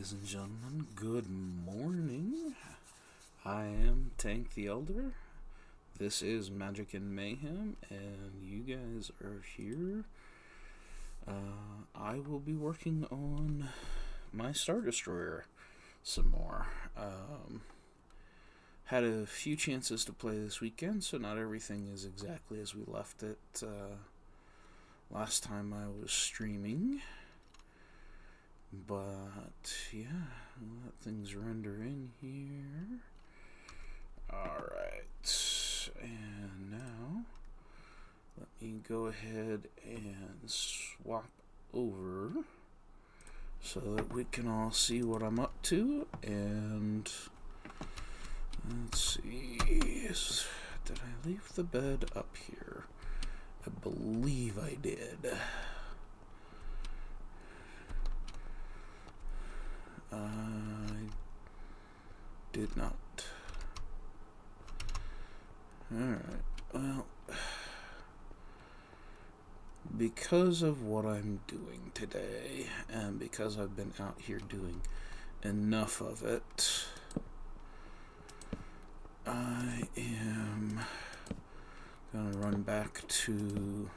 Ladies and gentlemen, good morning. I am TanktheElder. This is Magic and Mayhem, and you guys are here. I will be working on my Star Destroyer some more. Had a few chances to play this weekend, so not everything is exactly as we left it last time I was streaming. But, yeah, let things render in here. Alright, and now, let me go ahead and swap over so that we can all see what I'm up to, and let's see, did I leave the bed up here? I believe I did. I did not. Alright, well, because of what I'm doing today, and because I've been out here doing enough of it, I am gonna run back to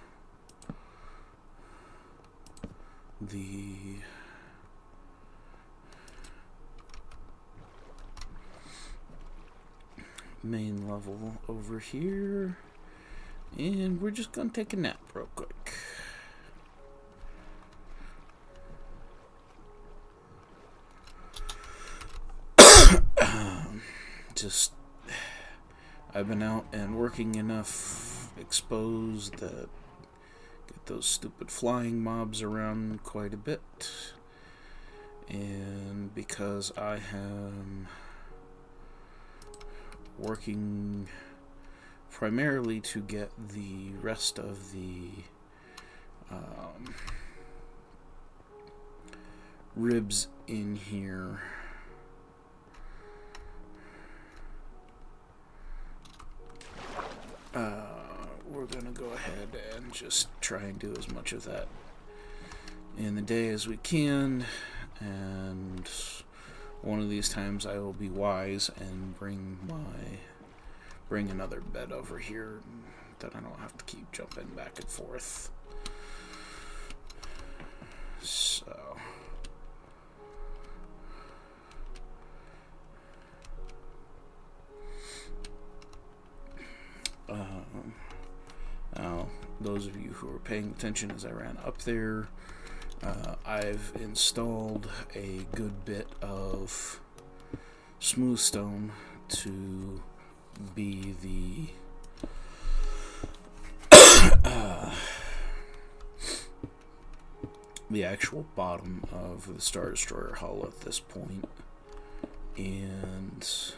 the main level over here, and we're just gonna take a nap real quick. I've been out and working enough exposed that get those stupid flying mobs around quite a bit, and because I am working primarily to get the rest of the ribs in here, we're gonna go ahead and just try and do as much of that in the day as we can, and one of these times I will be wise and bring another bed over here that I don't have to keep jumping back and forth. So now, those of you who are paying attention as I ran up there, I've installed a good bit of smooth stone to be the actual bottom of the Star Destroyer hull at this point, and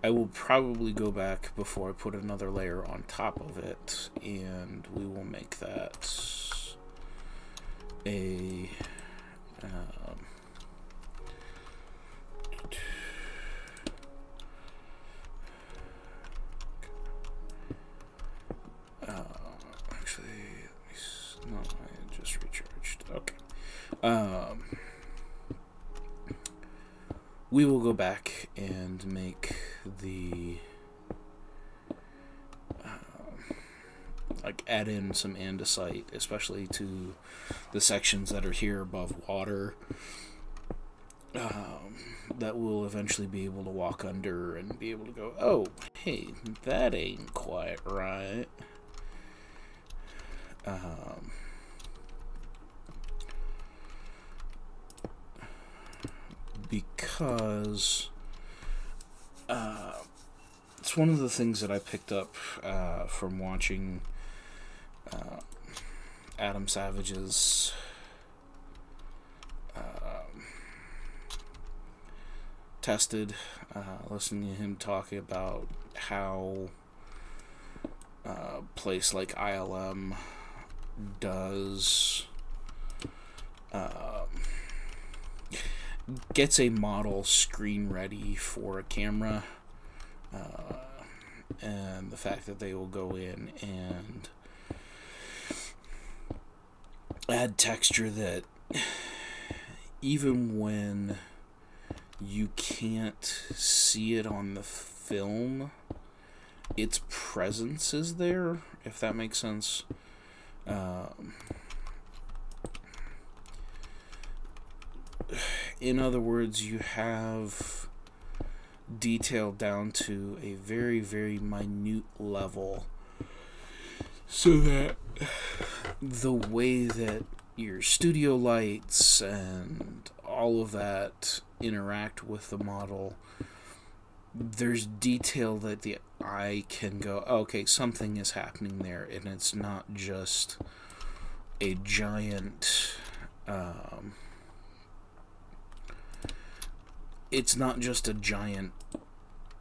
I will probably go back before I put another layer on top of it, and we will make that a actually, no, I just recharged. Okay. We will go back and make the add in some andesite, especially to the sections that are here above water, that we'll eventually be able to walk under and be able to go, oh, hey, that ain't quite right. Because it's one of the things that I picked up from watching Adam Savage's Tested, listening to him talk about how a place like ILM does gets a model screen ready for a camera, and the fact that they will go in and add texture that even when you can't see it on the film, its presence is there, if that makes sense. In other words, you have detail down to a very, very minute level, so that the way that your studio lights and all of that interact with the model, there's detail that the eye can go, okay, something is happening there, and it's not just a giant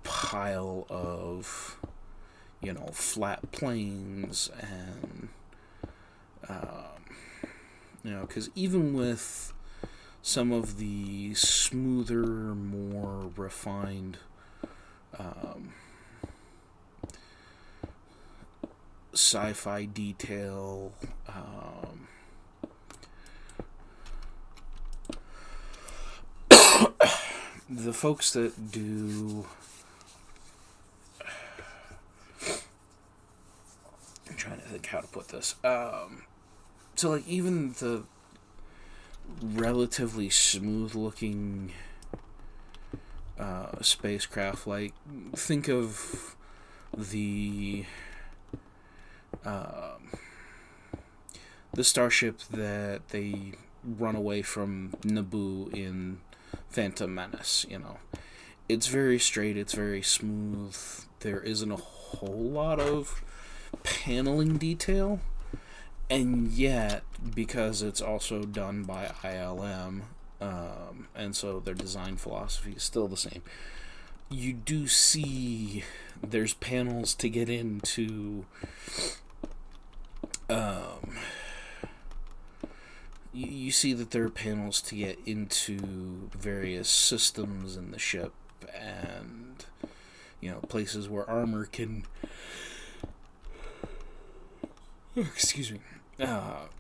pile of, flat planes, and because even with some of the smoother, more refined sci-fi detail, the folks that do, I'm trying to think how to put this, so like even the relatively smooth looking spacecraft, like think of the starship that they run away from Naboo in Phantom Menace. It's very straight, it's very smooth, there isn't a whole lot of paneling detail, and yet, because it's also done by ILM, and so their design philosophy is still the same, you do see there's panels to get into you see that there are panels to get into various systems in the ship, and places where armor can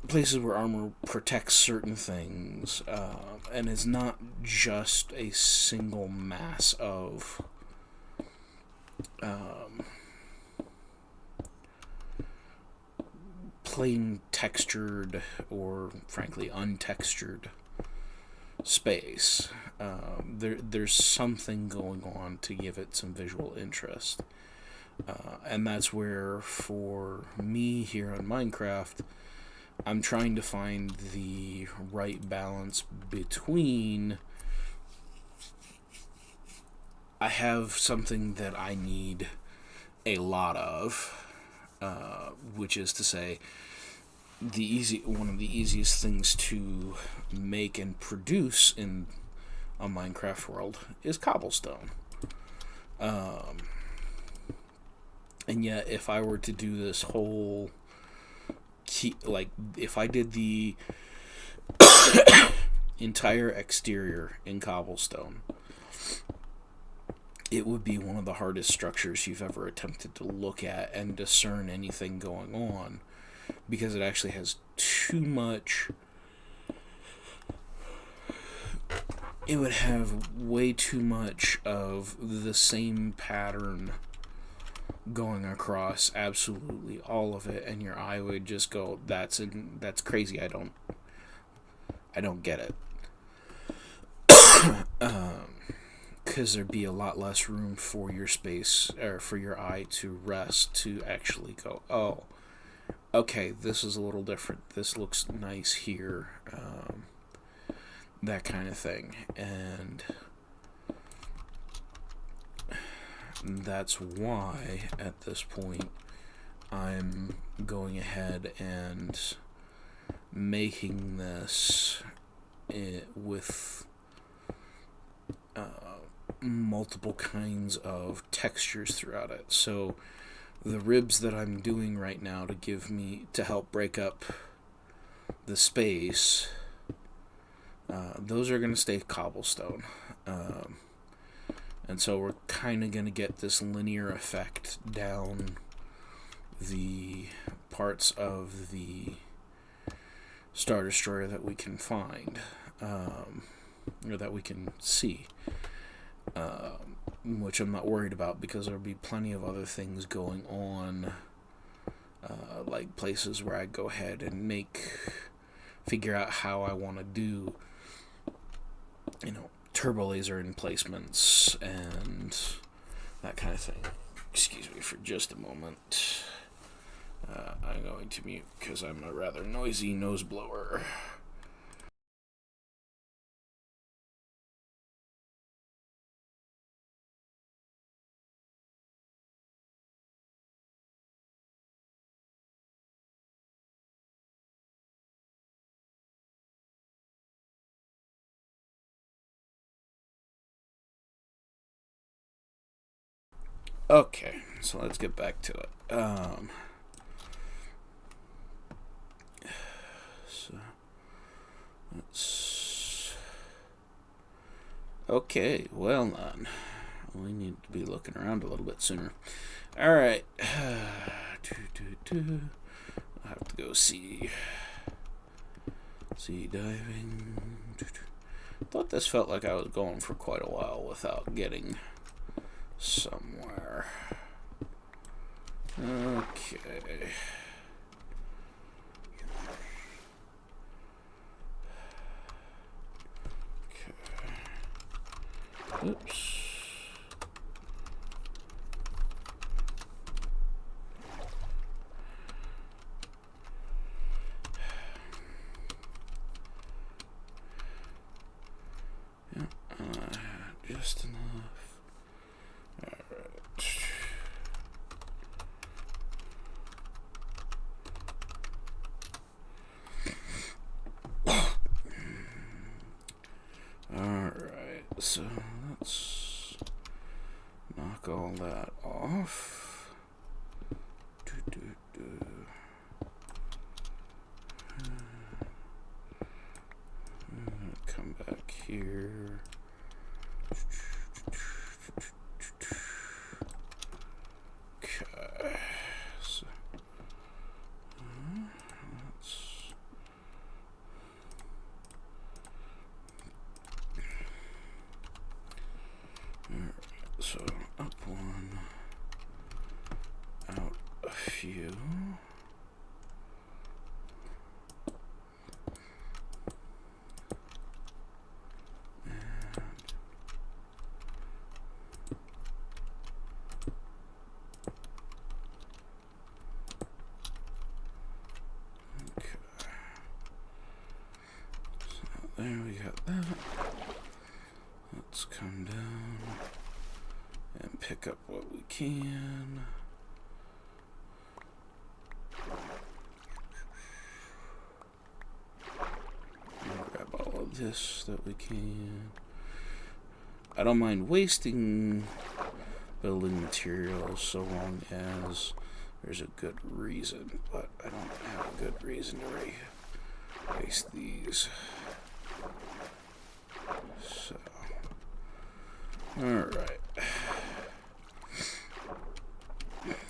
places where armor protects certain things, and it's not just a single mass of plain textured or frankly untextured space. There's something going on to give it some visual interest. And that's where, for me here on Minecraft, I'm trying to find the right balance between I have something that I need a lot of, which is to say, one of the easiest things to make and produce in a Minecraft world is cobblestone. And yet, if I were to do this whole if I did the entire exterior in cobblestone, it would be one of the hardest structures you've ever attempted to look at and discern anything going on, because it actually has too much. It would have way too much of the same pattern going across absolutely all of it, and your eye would just go, that's crazy, I don't get it. Because there'd be a lot less room for your space, or for your eye to rest, to actually go, oh, okay, this is a little different, this looks nice here, that kind of thing. And that's why, at this point, I'm going ahead and making this with multiple kinds of textures throughout it. So the ribs that I'm doing right now to help break up the space, those are going to stay cobblestone. And so we're kind of going to get this linear effect down the parts of the Star Destroyer that we can find, or that we can see, which I'm not worried about because there'll be plenty of other things going on, like places where I go ahead and figure out how I want to do, turbo laser emplacements and that kind of thing. Excuse me for just a moment. I'm going to mute because I'm a rather noisy nose blower. Okay, so let's get back to it. Okay, well then. We need to be looking around a little bit sooner. Alright. I have to go sea diving. Thought this felt like I was going for quite a while without getting somewhere. Okay. Oops. Yeah, just enough. Alright. Alright, so let's knock all that off. Come back here. Okay. So, so up one, out a few. There we got that. Let's come down and pick up what we can. And grab all of this that we can. I don't mind wasting building materials so long as there's a good reason, but I don't have a good reason to waste these. So, alright.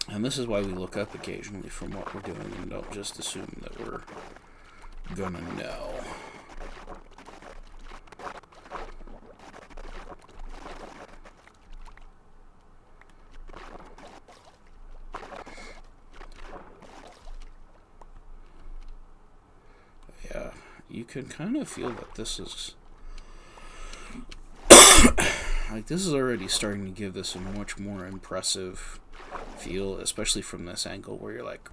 And this is why we look up occasionally from what we're doing and don't just assume that we're gonna know. Yeah, you can kind of feel that this is like this is already starting to give this a much more impressive feel, especially from this angle where you're like,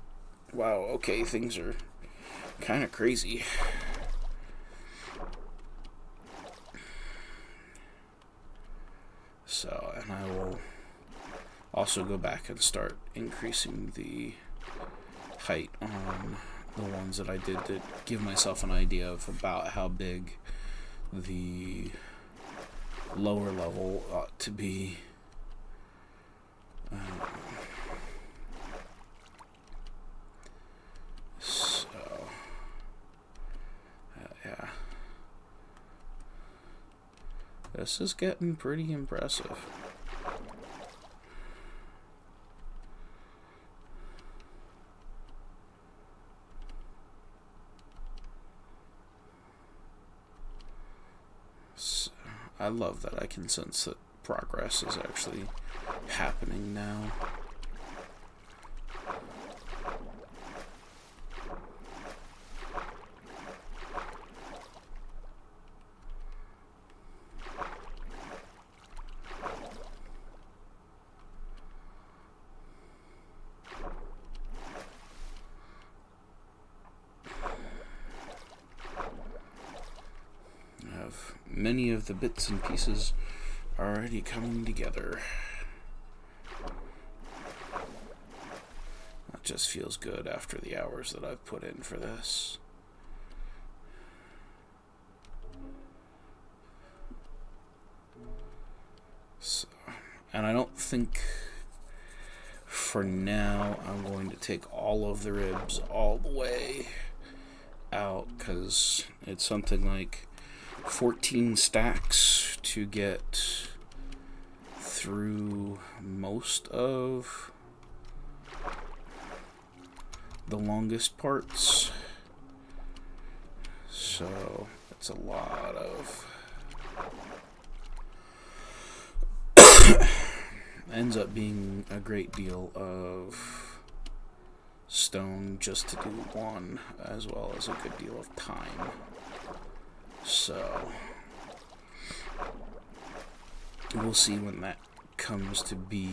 wow, okay, things are kind of crazy. So, and I will also go back and start increasing the height on the ones that I did to give myself an idea of about how big the lower level ought to be. Yeah. This is getting pretty impressive. I love that I can sense that progress is actually happening now. Many of the bits and pieces are already coming together. That just feels good after the hours that I've put in for this. So, and I don't think for now I'm going to take all of the ribs all the way out, because it's something like 14 stacks to get through most of the longest parts. So it's a lot of ends up being a great deal of stone just to do one, as well as a good deal of time. So we'll see when that comes to be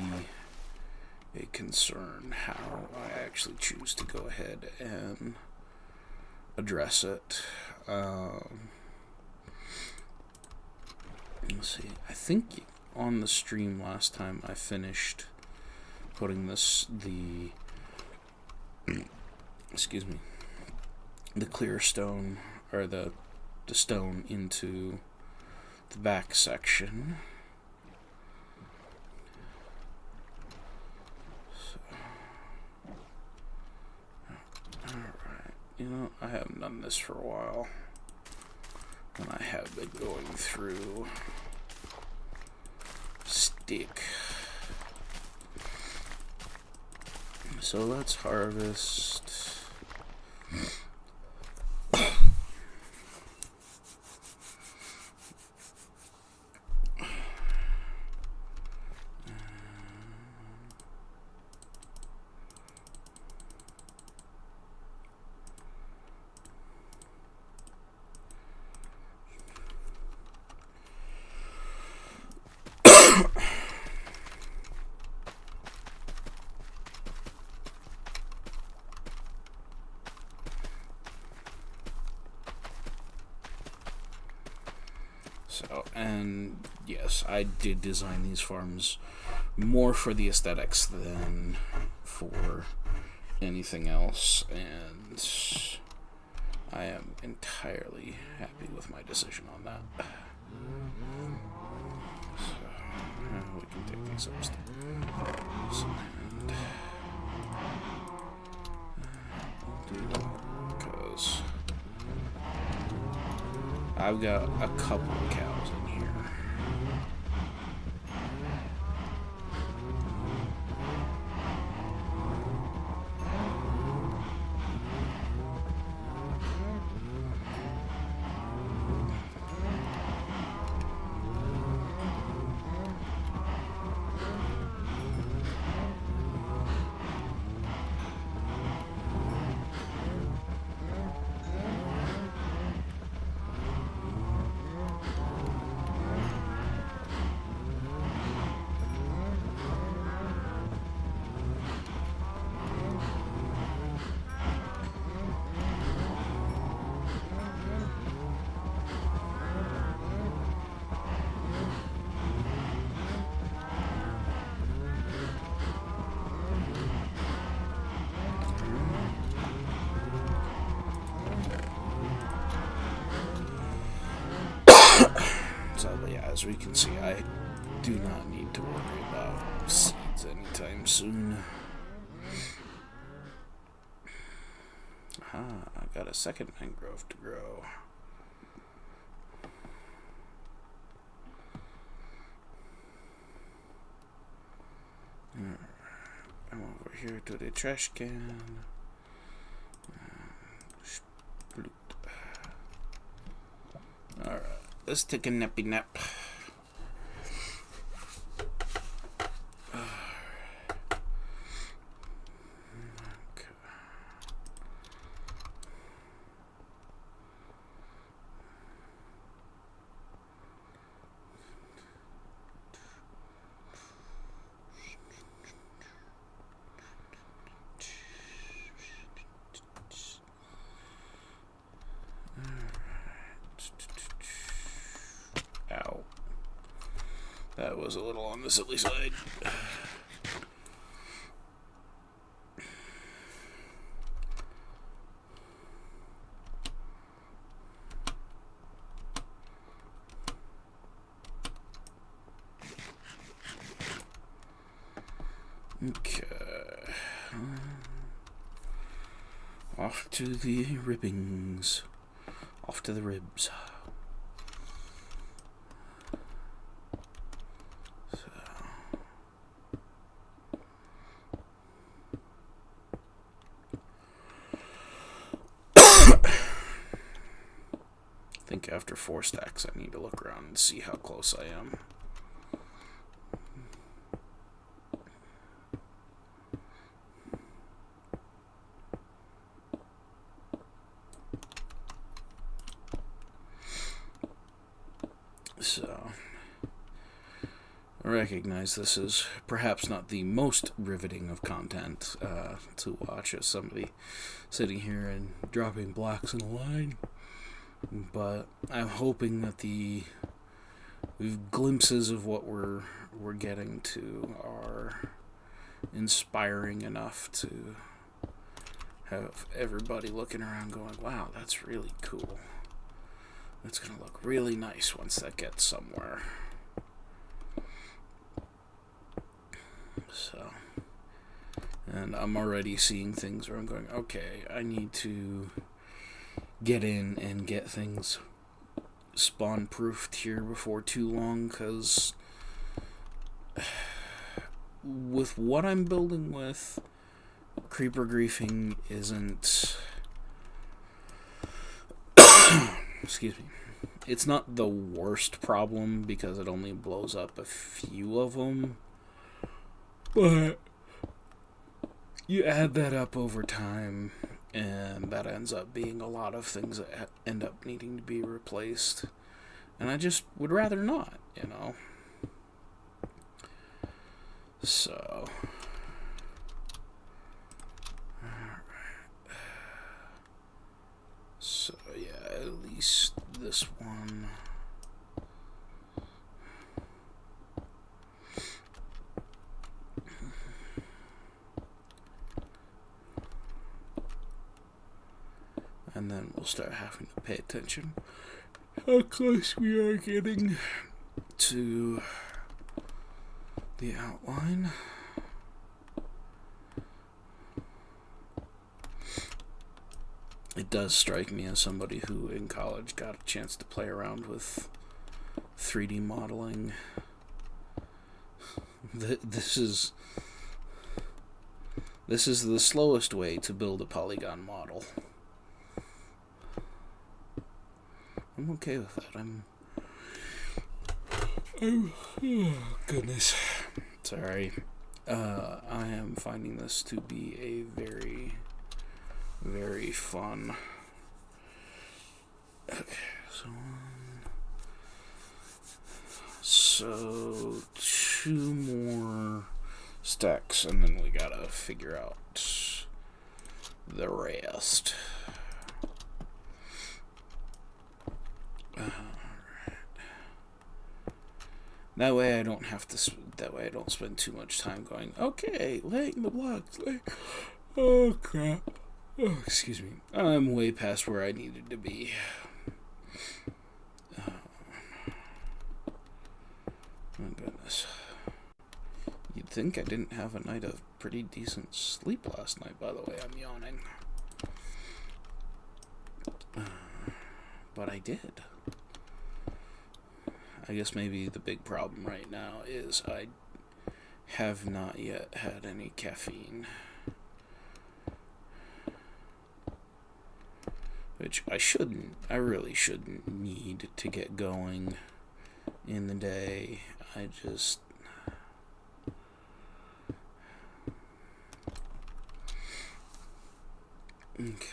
a concern, how I actually choose to go ahead and address it. Let's see, I think on the stream last time I finished putting the excuse me, the clear stone, or the stone into the back section. So, alright, you know, I haven't done this for a while, and I have been going through stick. So let's harvest. So, and yes, I did design these farms more for the aesthetics than for anything else, and I am entirely happy with my decision on that. So, we can take these upstairs. And we'll do that, because I've got a couple of cows in here. So, but yeah, as we can see, I do not need to worry about seeds anytime soon. Aha, I got a second mangrove to grow. I'm over here to the trash can. Alright, let's take a nappy nap. That was a little on the silly side. Okay. Off to the ribbings. Off to the ribs. I think after 4 stacks I need to look around and see how close I am. So, I recognize this is perhaps not the most riveting of content to watch as somebody sitting here and dropping blocks in a line, but I'm hoping that the glimpses of what we're getting to are inspiring enough to have everybody looking around going, wow, that's really cool. It's going to look really nice once that gets somewhere. So, and I'm already seeing things where I'm going, okay, I need to get in and get things spawn-proofed here before too long, because with what I'm building with, creeper griefing isn't... excuse me. It's not the worst problem because it only blows up a few of them, but you add that up over time and that ends up being a lot of things that end up needing to be replaced, and I just would rather not, you know. So so yeah, at least this one. And then we'll start having to pay attention how close we are getting to the outline. It does strike me as somebody who in college got a chance to play around with 3D modeling. This is the slowest way to build a polygon model. I'm okay with that. Oh, goodness. Sorry. I am finding this to be a very, very fun. Okay, so 2 more stacks, and then we gotta figure out the rest. That way I don't have to. That way I don't spend too much time going, okay, laying the blocks. Oh crap! Oh, excuse me. I'm way past where I needed to be. My goodness. You'd think I didn't have a night of pretty decent sleep last night. By the way, I'm yawning. But I did. I guess maybe the big problem right now is I have not yet had any caffeine. Which I really shouldn't need to get going in the day. I just... Okay.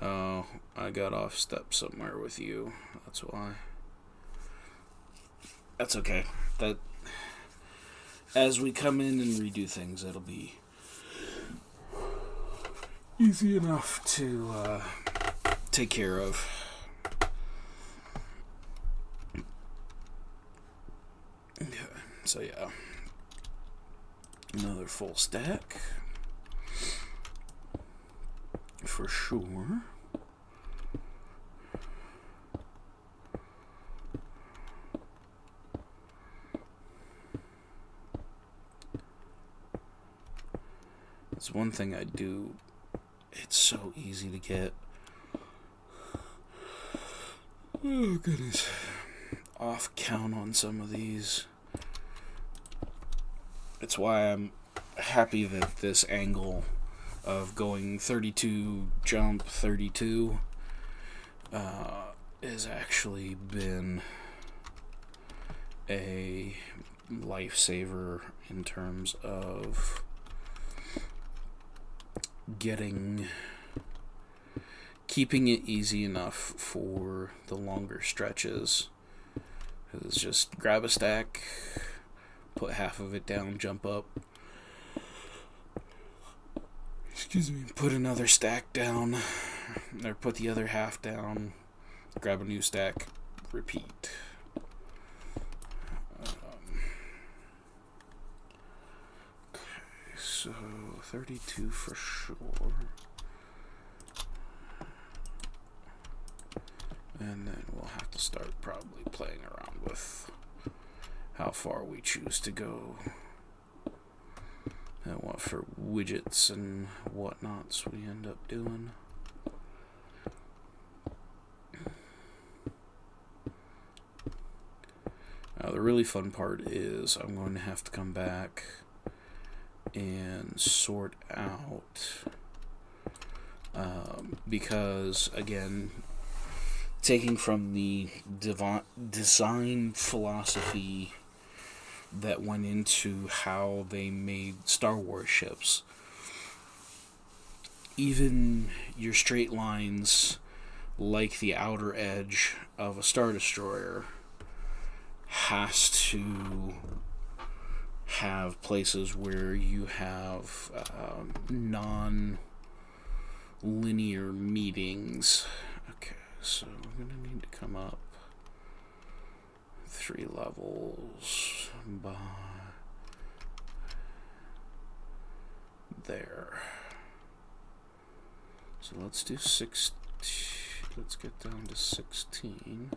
Oh, I got off step somewhere with you. That's why. That's okay. That as we come in and redo things, it'll be easy enough to take care of. So yeah, another full stack for sure. That's one thing I do. It's so easy to get, oh goodness, off count on some of these. It's why I'm happy that this angle of going 32 jump 32 has actually been a lifesaver in terms of keeping it easy enough for the longer stretches. It's just grab a stack, put half of it down, jump up, put another stack down, or put the other half down, grab a new stack, repeat. Okay, so 32 for sure. And then we'll have to start probably playing around with how far we choose to go and what for widgets and whatnots we end up doing. Now the really fun part is I'm going to have to come back and sort out because again, taking from the design philosophy that went into how they made Star Wars ships, even your straight lines, like the outer edge of a Star Destroyer, has to have places where you have non-linear meetings. Okay, so we're going to need to come up 3 levels by there. So let's do 16. Let's get down to 16.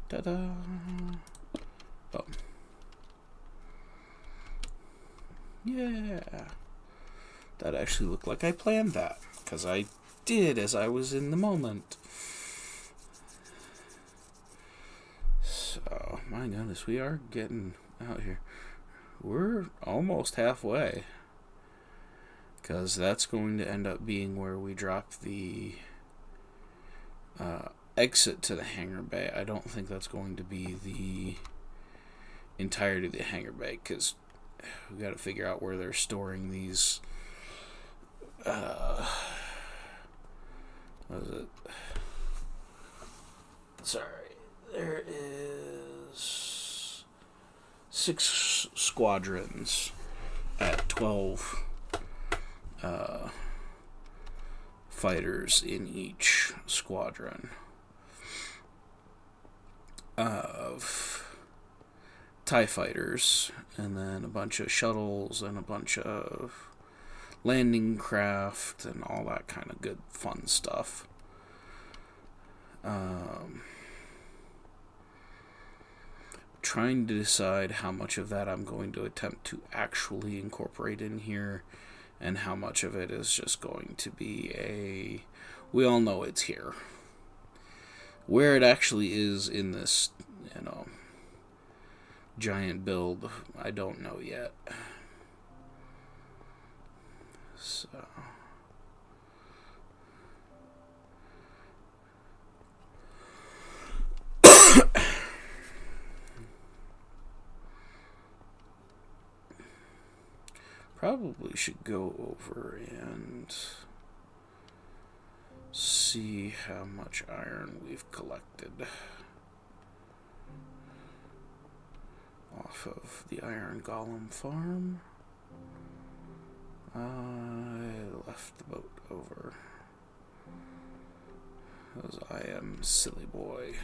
Ta-da! Oh. Yeah! That actually looked like I planned that, because I did as I was in the moment. So, my goodness, we are getting out here. We're almost halfway, because that's going to end up being where we drop the exit to the hangar bay. I don't think that's going to be the entirety of the hangar bay, because we got to figure out where they're storing these. What is it? Sorry, there is 6 squadrons at 12 fighters in each squadron of TIE fighters, and then a bunch of shuttles and a bunch of landing craft and all that kind of good fun stuff. Trying to decide how much of that I'm going to attempt to actually incorporate in here, and how much of it is just going to be we all know it's here. Where it actually is in this, giant build, I don't know yet. So probably should go over and see how much iron we've collected off of the Iron Golem farm. I left the boat over, because I am silly boy.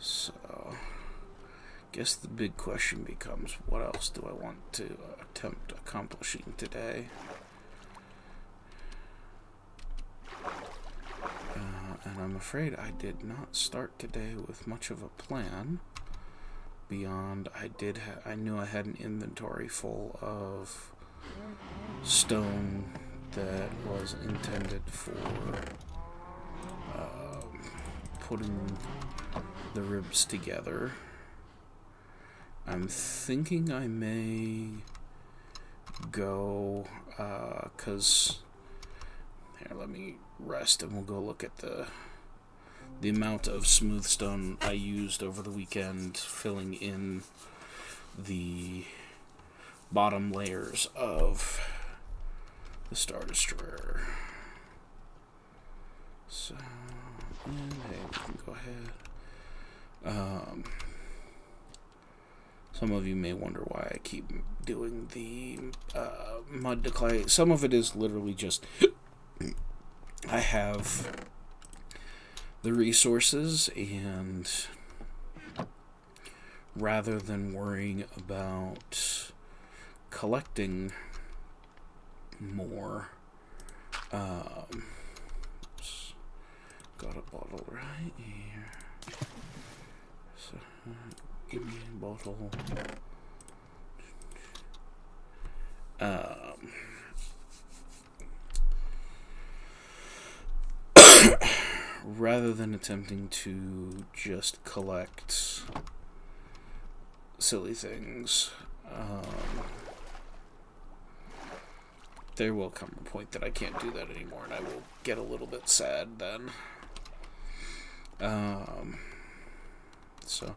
So, guess the big question becomes, what else do I want to attempt accomplishing today? And I'm afraid I did not start today with much of a plan beyond I knew I had an inventory full of stone that was intended for putting the ribs together. I'm thinking I may go, cause here, let me rest and we'll go look at the amount of smooth stone I used over the weekend filling in the bottom layers of the Star Destroyer. So, and hey, we can go ahead. Some of you may wonder why I keep doing the mud to clay. Some of it is literally just I have the resources, and rather than worrying about collecting more, got a bottle right here. So, give me a bottle. Rather than attempting to just collect silly things, there will come a point that I can't do that anymore, and I will get a little bit sad then. So,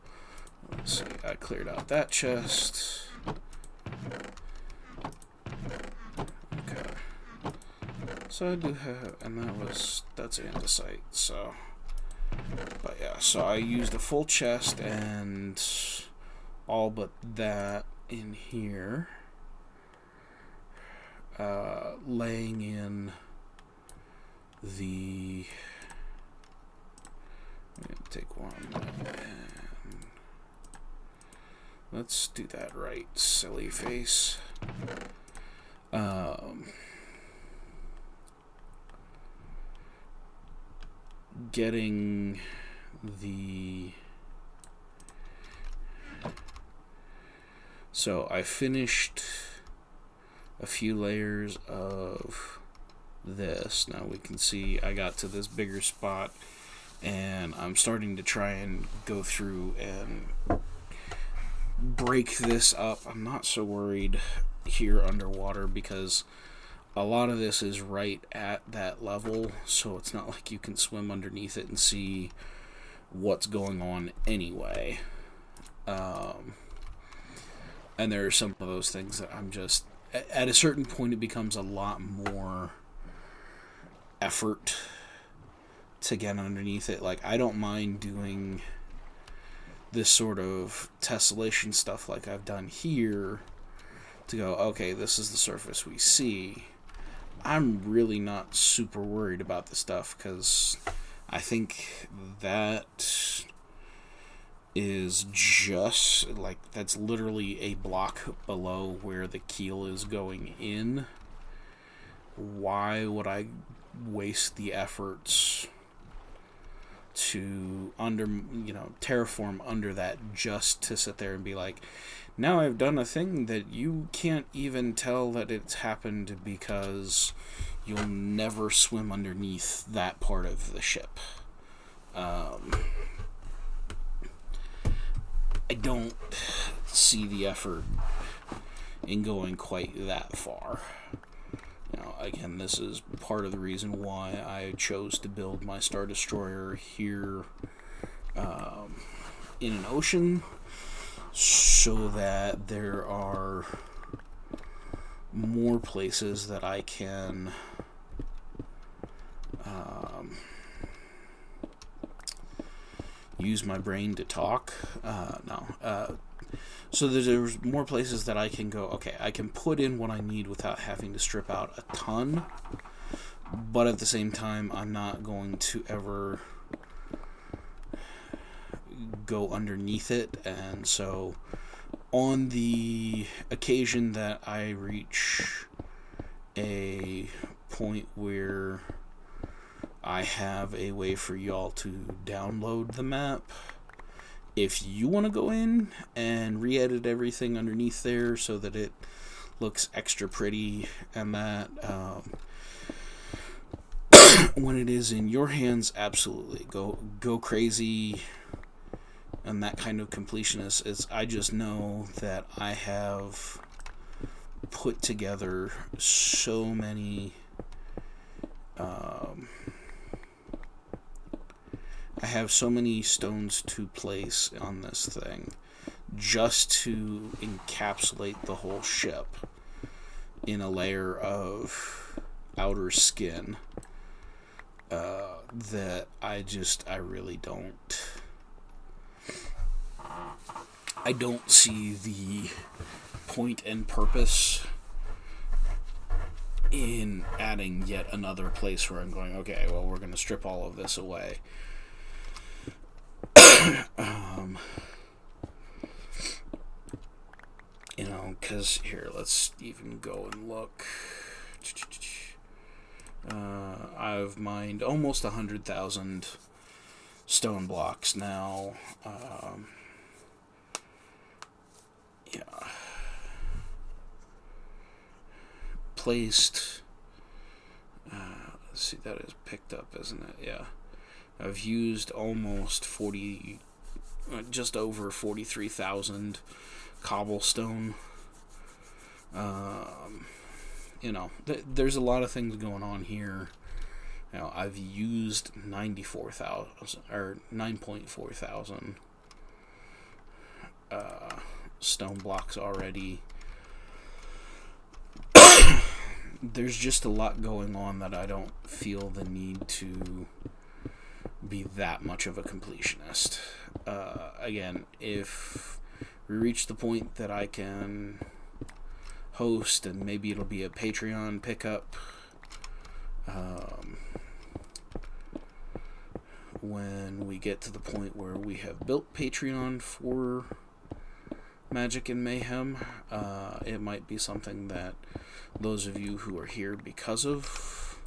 let's see, I cleared out that chest. Okay. So I do have, and that's andesite, so, but yeah, so I used a full chest and all but that in here, laying in the, I'm gonna take one, and let's do that right, silly face. Getting the, so I finished a few layers of this. Now we can see I got to this bigger spot, and I'm starting to try and go through and break this up. I'm not so worried here underwater because a lot of this is right at that level, so it's not like you can swim underneath it and see what's going on anyway. And there are some of those things that I'm just, at a certain point it becomes a lot more effort to get underneath it. Like, I don't mind doing this sort of tessellation stuff like I've done here to go, okay, this is the surface we see. I'm really not super worried about the stuff because I think that is just like, that's literally a block below where the keel is going in. Why would I waste the efforts to terraform under that just to sit there and be like, now I've done a thing that you can't even tell that it's happened because you'll never swim underneath that part of the ship. I don't see the effort in going quite that far. Again, this is part of the reason why I chose to build my Star Destroyer here in an ocean, so that there are more places that I can use my brain to talk. So there's more places that I can go, okay, I can put in what I need without having to strip out a ton, but at the same time, I'm not going to ever go underneath it. And so on the occasion that I reach a point where I have a way for y'all to download the map, if you want to go in and re-edit everything underneath there so that it looks extra pretty, and that when it is in your hands, absolutely go crazy. And that kind of completionist is, I just know that I have put together so many I have so many stones to place on this thing just to encapsulate the whole ship in a layer of outer skin that I really don't. I don't see the point and purpose in adding yet another place where I'm going, okay, well, we're going to strip all of this away. Because here, let's even go and look. I've mined almost 100,000 stone blocks now. Placed. Let's see, that is picked up, isn't it? Yeah. I've used almost just over 43,000 cobblestone. There's a lot of things going on here. I've used 94,000 or 9.4 thousand stone blocks already. There's just a lot going on that I don't feel the need to be that much of a completionist. Again, if we reach the point that I can host, and maybe it'll be a Patreon pickup, when we get to the point where we have built Patreon for Magic and Mayhem, it might be something that those of you who are here because of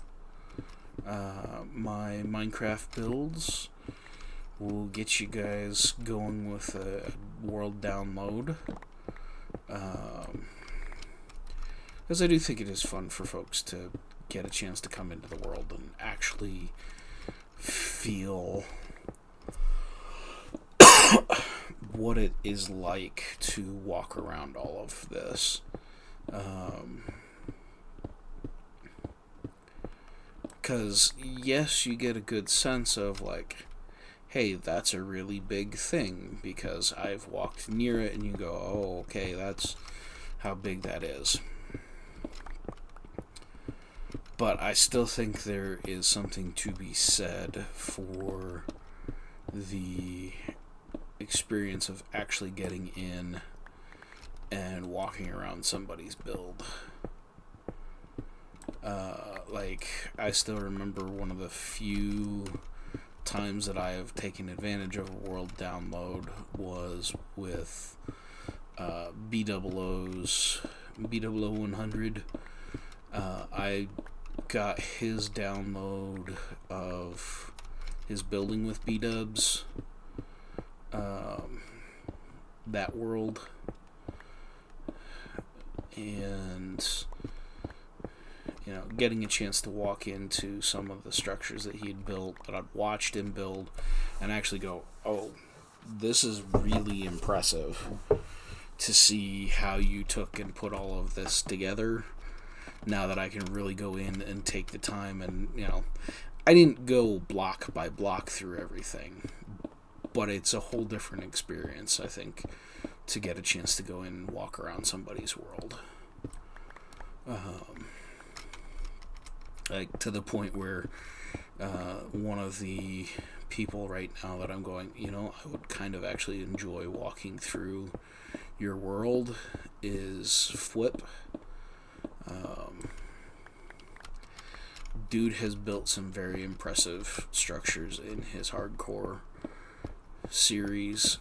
my Minecraft builds will get you guys going with a world download, because I do think it is fun for folks to get a chance to come into the world and actually feel what it is like to walk around all of this. Because, yes, you get a good sense of, like, hey, that's a really big thing, because I've walked near it, and you go, oh, okay, that's how big that is. But I still think there is something to be said for the experience of actually getting in and walking around somebody's build. I still remember one of the few times that I have taken advantage of a world download was with B000100. I got his download of his building with B-dubs, that world, and getting a chance to walk into some of the structures that he had built, that I'd watched him build, and actually go, oh, this is really impressive. to see how you took and put all of this together. Now that I can really go in and take the time, and I didn't go block by block through everything, but it's a whole different experience, I think, to get a chance to go in and walk around somebody's world. Like, to the point where one of the people right now that I'm going, I would kind of actually enjoy walking through your world is Flip. Dude has built some very impressive structures in his hardcore series.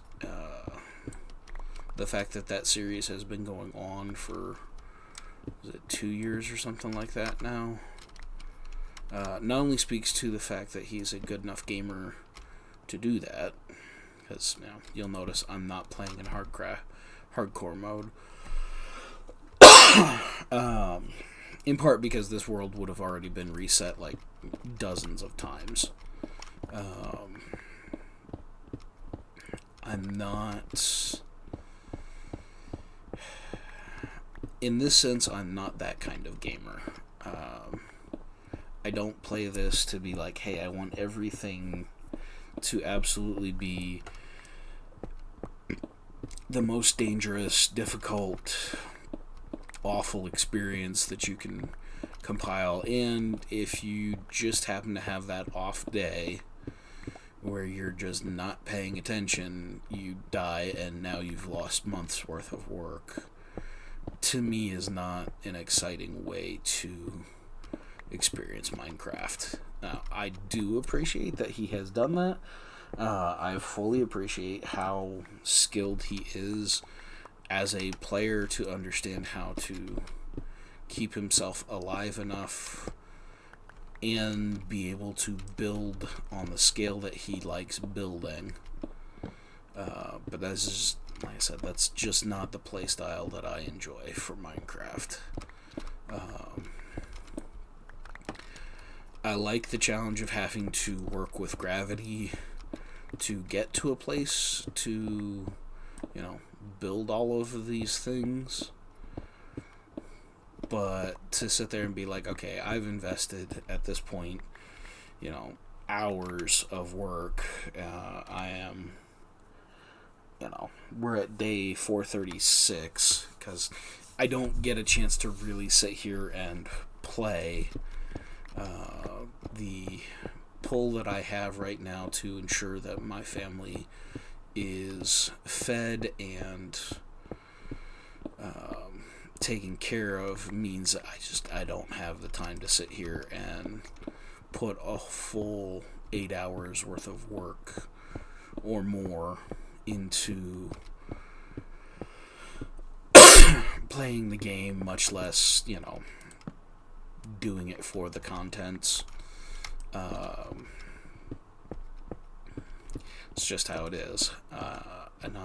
The fact that series has been going on for, is it 2 years or something like that now? Not only speaks to the fact that he's a good enough gamer to do that, because you'll notice I'm not playing in hardcore mode. In part because this world would have already been reset like dozens of times. I'm not... In this sense, I'm not that kind of gamer. I don't play this to be like, hey, I want everything to absolutely be the most dangerous, difficult, awful experience that you can compile. And if you just happen to have that off day where you're just not paying attention, you die and now you've lost months worth of work, to me is not an exciting way to experience Minecraft. Now, I do appreciate that he has done that. I fully appreciate how skilled he is as a player to understand how to keep himself alive enough and be able to build on the scale that he likes building. But that's just, like I said, that's just not the playstyle that I enjoy for Minecraft. I like the challenge of having to work with gravity to get to a place to, build all of these things. But to sit there and be like, okay, I've invested at this point, hours of work. I am, we're at day 436 because I don't get a chance to really sit here and play. The pull that I have right now to ensure that my family is fed and taken care of means that I don't have the time to sit here and put a full 8 hours worth of work or more into playing the game, much less, doing it for the contents. It's just how it is. And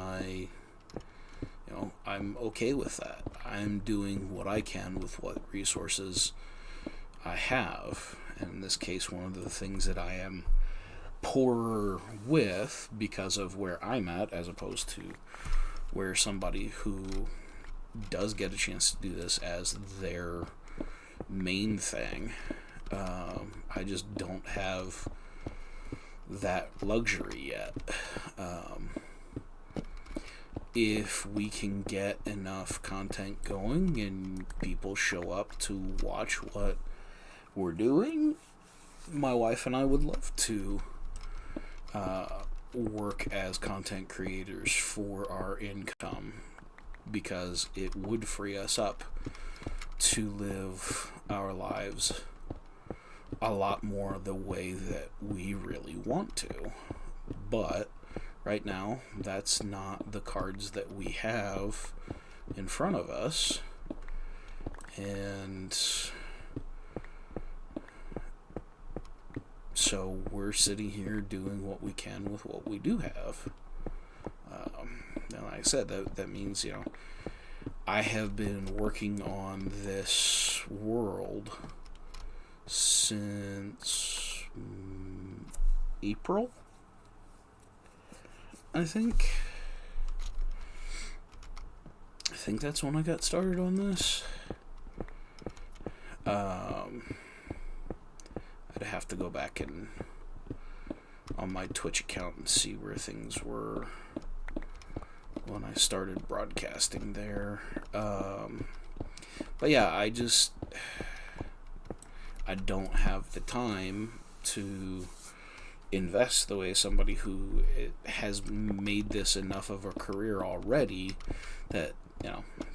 I'm okay with that. I'm doing what I can with what resources I have. And in this case, one of the things that I am poorer with because of where I'm at, as opposed to where somebody who does get a chance to do this as their main thing, I just don't have that luxury yet. If we can get enough content going and people show up to watch what we're doing, my wife and I would love to work as content creators for our income, because it would free us up to live our lives a lot more the way that we really want to. But right now, that's not the cards that we have in front of us. And so we're sitting here doing what we can with what we do have. And like I said, that means, I have been working on this world since April, I think. think that's when I got started on this. I'd have to go back and on my Twitch account and see where things were when I started broadcasting there. But yeah, I don't have the time to invest the way somebody who has made this enough of a career already that,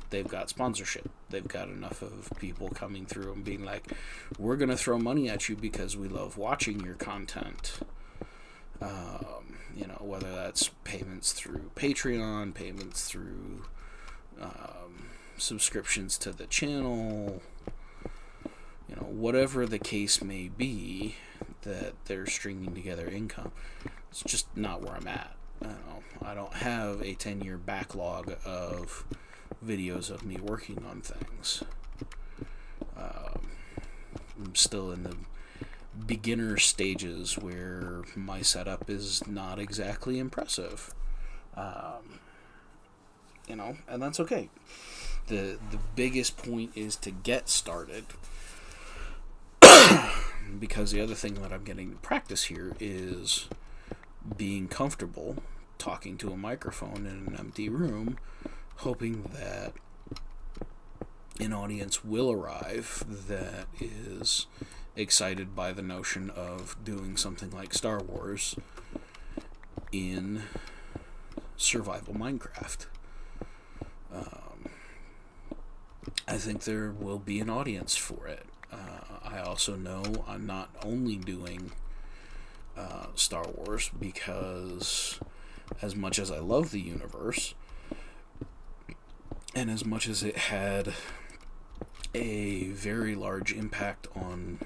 they've got sponsorship. They've got enough of people coming through and being like, we're going to throw money at you because we love watching your content. Whether that's payments through Patreon, payments through subscriptions to the channel, whatever the case may be, that they're stringing together income. It's just not where I'm at. I don't have a 10-year backlog of videos of me working on things. I'm still in the beginner stages where my setup is not exactly impressive. And that's okay. The biggest point is to get started. Because the other thing that I'm getting to practice here is being comfortable talking to a microphone in an empty room, hoping that an audience will arrive that is excited by the notion of doing something like Star Wars in survival Minecraft. I think there will be an audience for it. I also know I'm not only doing Star Wars because as much as I love the universe, and as much as it had a very large impact on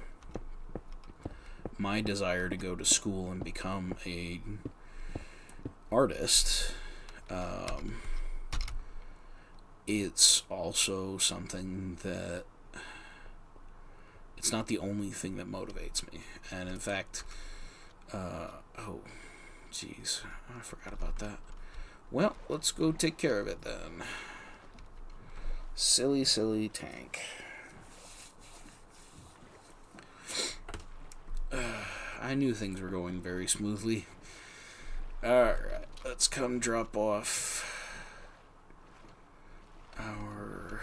my desire to go to school and become an artist, it's also something that it's not the only thing that motivates me. And in fact, I forgot about that. Well, let's go take care of it then. Silly tank. I knew things were going very smoothly. Alright, let's come drop off our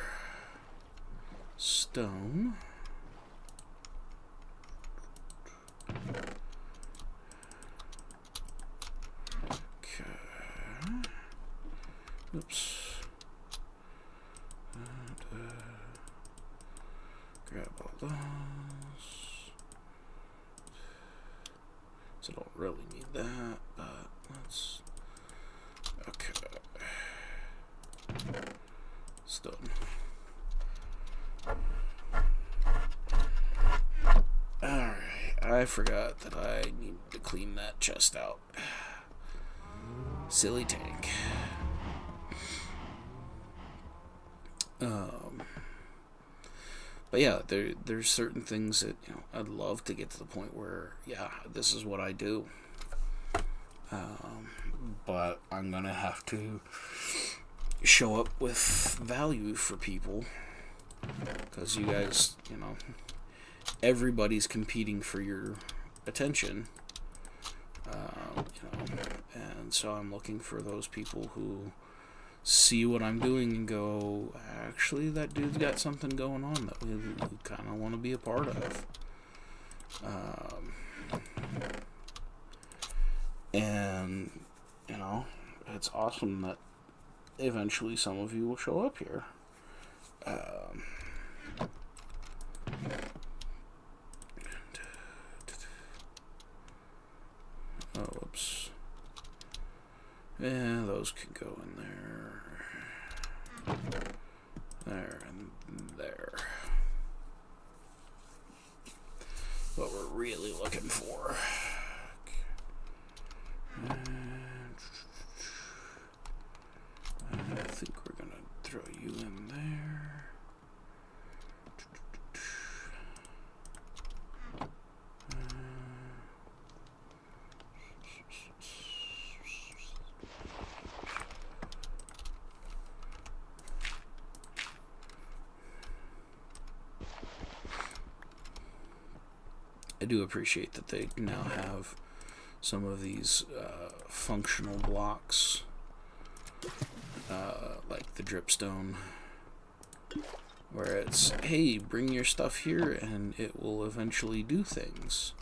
stone. Okay. Oops. And, grab all those. So I don't really need that, but let's... Okay. It's done. Alright, I forgot that I needed to clean that chest out. Silly tank. But yeah, there's certain things that, I'd love to get to the point where, yeah, this is what I do. But I'm gonna have to show up with value for people, because you guys, everybody's competing for your attention, and so I'm looking for those people who see what I'm doing and go, actually, that dude's got something going on that we kind of want to be a part of. And, it's awesome that eventually some of you will show up here. Whoops. Yeah, those can go in there. There and there. What we're really looking for. And I think we're gonna throw you in there. do appreciate that they now have some of these functional blocks, like the dripstone, where it's, hey, bring your stuff here and it will eventually do things,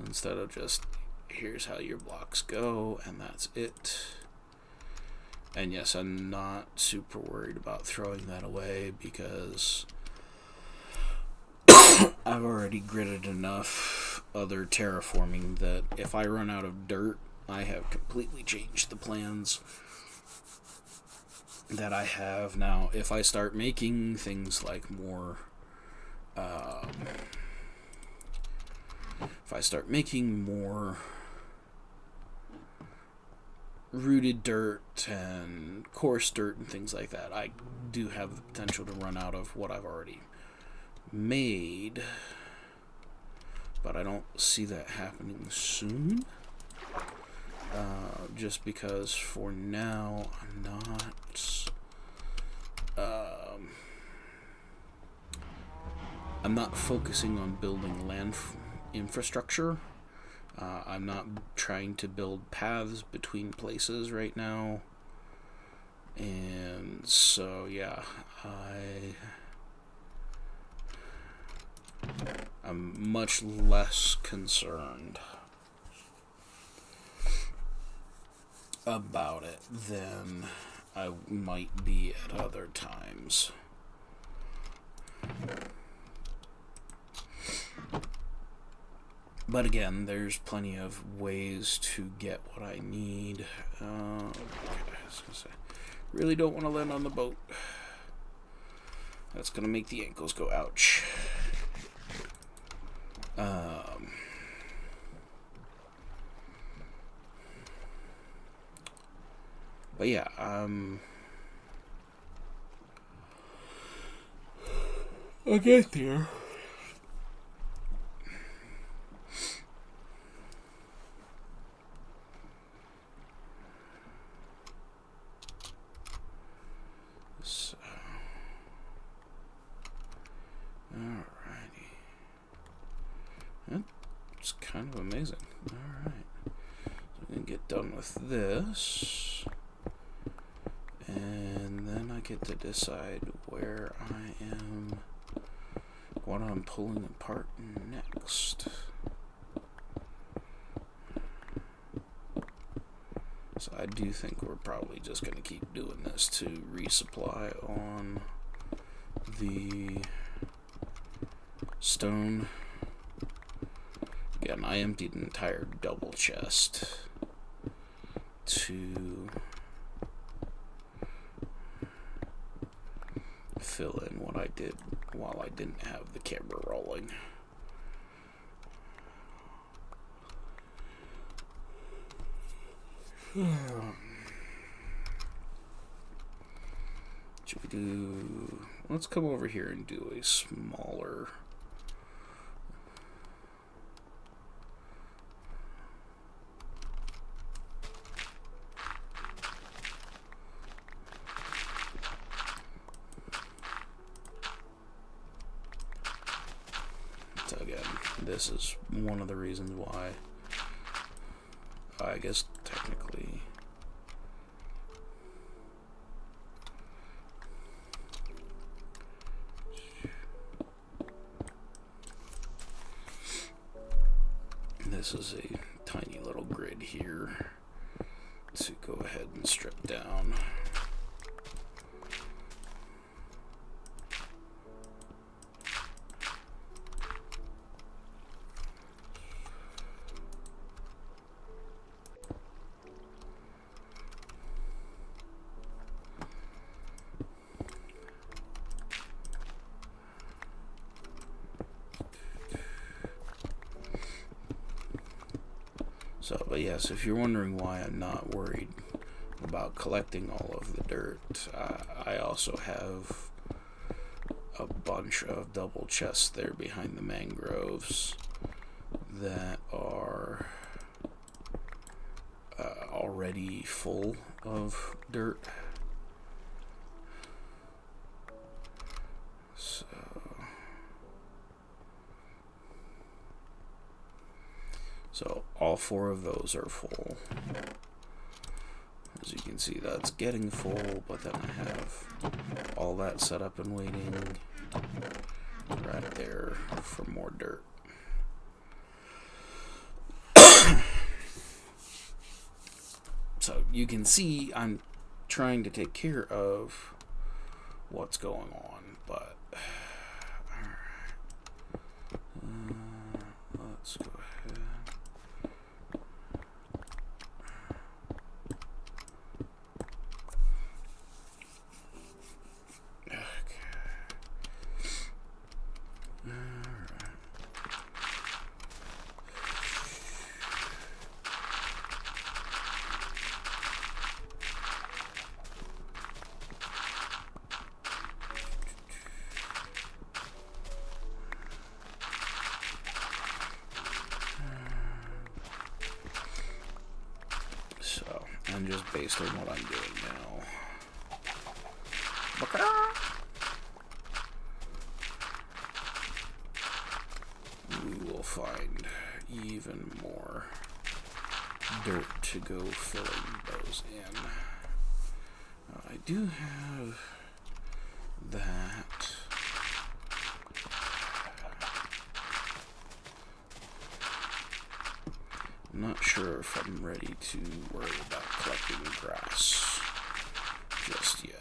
instead of just, here's how your blocks go and that's it. And yes, I'm not super worried about throwing that away because I've already gridded enough other terraforming that if I run out of dirt, I have completely changed the plans that I have now. If I start making things like more, rooted dirt and coarse dirt and things like that, I do have the potential to run out of what I've already made, but I don't see that happening soon, just because for now I'm not focusing on building land infrastructure. I'm not trying to build paths between places right now, and so yeah, I'm much less concerned about it than I might be at other times. But again, there's plenty of ways to get what I need. I was gonna say, really don't want to land on the boat. That's gonna make the ankles go ouch. But yeah, I'll get there. So, alrighty. That's kind of amazing. Alright. So we can get done with this. And then I get to decide where I am, what I'm pulling apart next. So I do think we're probably just going to keep doing this to resupply on the stone. Again, I emptied an entire double chest to fill in what I did while I didn't have the camera rolling. Should we do... Let's come over here and do a smaller... So again, this is one of the reasons why I guess technically this is a tiny little grid here to go ahead and strip down. So, but yes, if you're wondering why I'm not worried about collecting all of the dirt, I also have a bunch of double chests there behind the mangroves that are already full of dirt. So all 4 of those are full. As you can see, that's getting full, but then I have all that set up and waiting right there for more dirt. So you can see I'm trying to take care of what's going on, but let's go ahead. And just based on what I'm doing now, we will find even more dirt to go filling those in. I do have that. I'm not sure if I'm ready to worry about collecting grass just yet.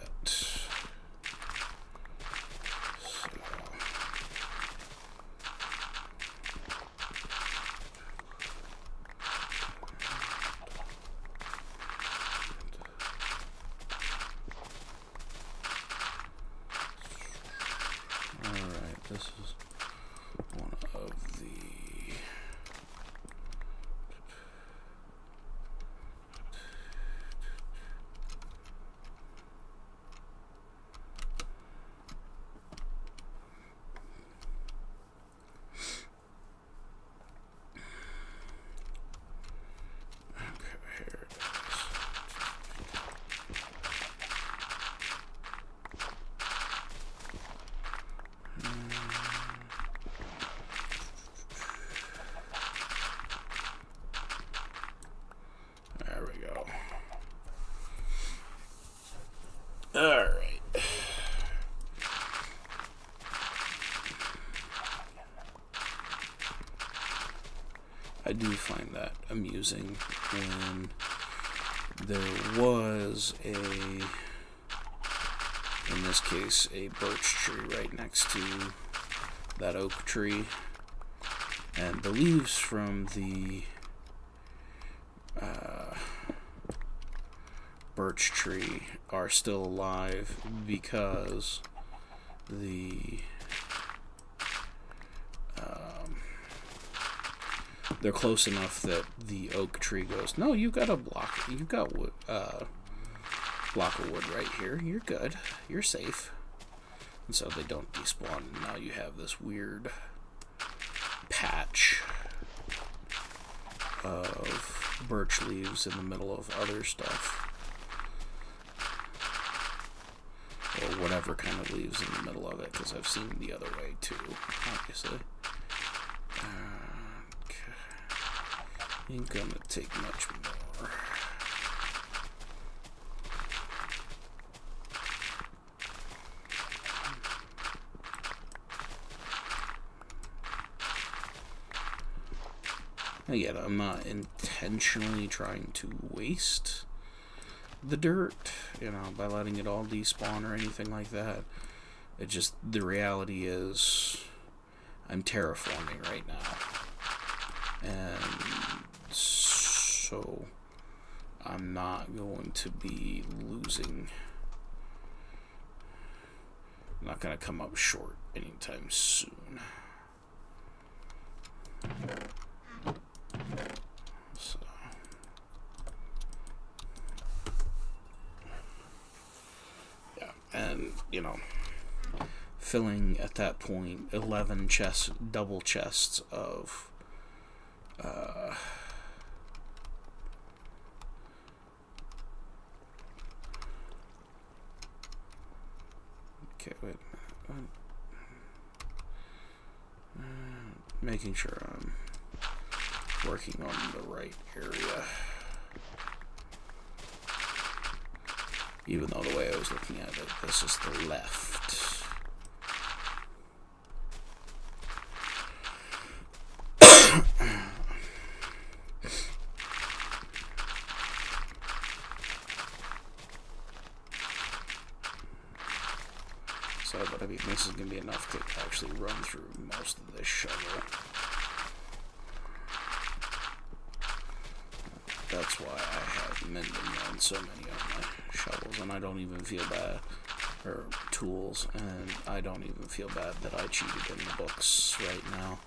Alright, this is one of the Alright. I do find that amusing when there was in this case, a birch tree right next to that oak tree, and the leaves from the birch tree are still alive because they're close enough that the oak tree goes, no, you've got wood, block of wood right here, you're good, you're safe. And so they don't despawn, and now you have this weird patch of birch leaves in the middle of other stuff. Or whatever kind of leaves in the middle of it, because I've seen the other way too, obviously. Okay. Ain't gonna take much more. Again, I'm not intentionally trying to waste the dirt, by letting it all despawn or anything like that. It just, the reality is, I'm terraforming right now. And so, I'm not going to be losing. I'm not going to come up short anytime soon. So. And, filling at that point 11 double chests of okay, wait a minute. Making sure I'm working on the right area. Even though the way I was looking at it, this is the left. So, but I mean, this is going to be enough to actually run through most of this shovel. That's why I have mending on so many of my shovels, and I don't even feel bad, or tools, and I don't even feel bad that I cheated in the books right now.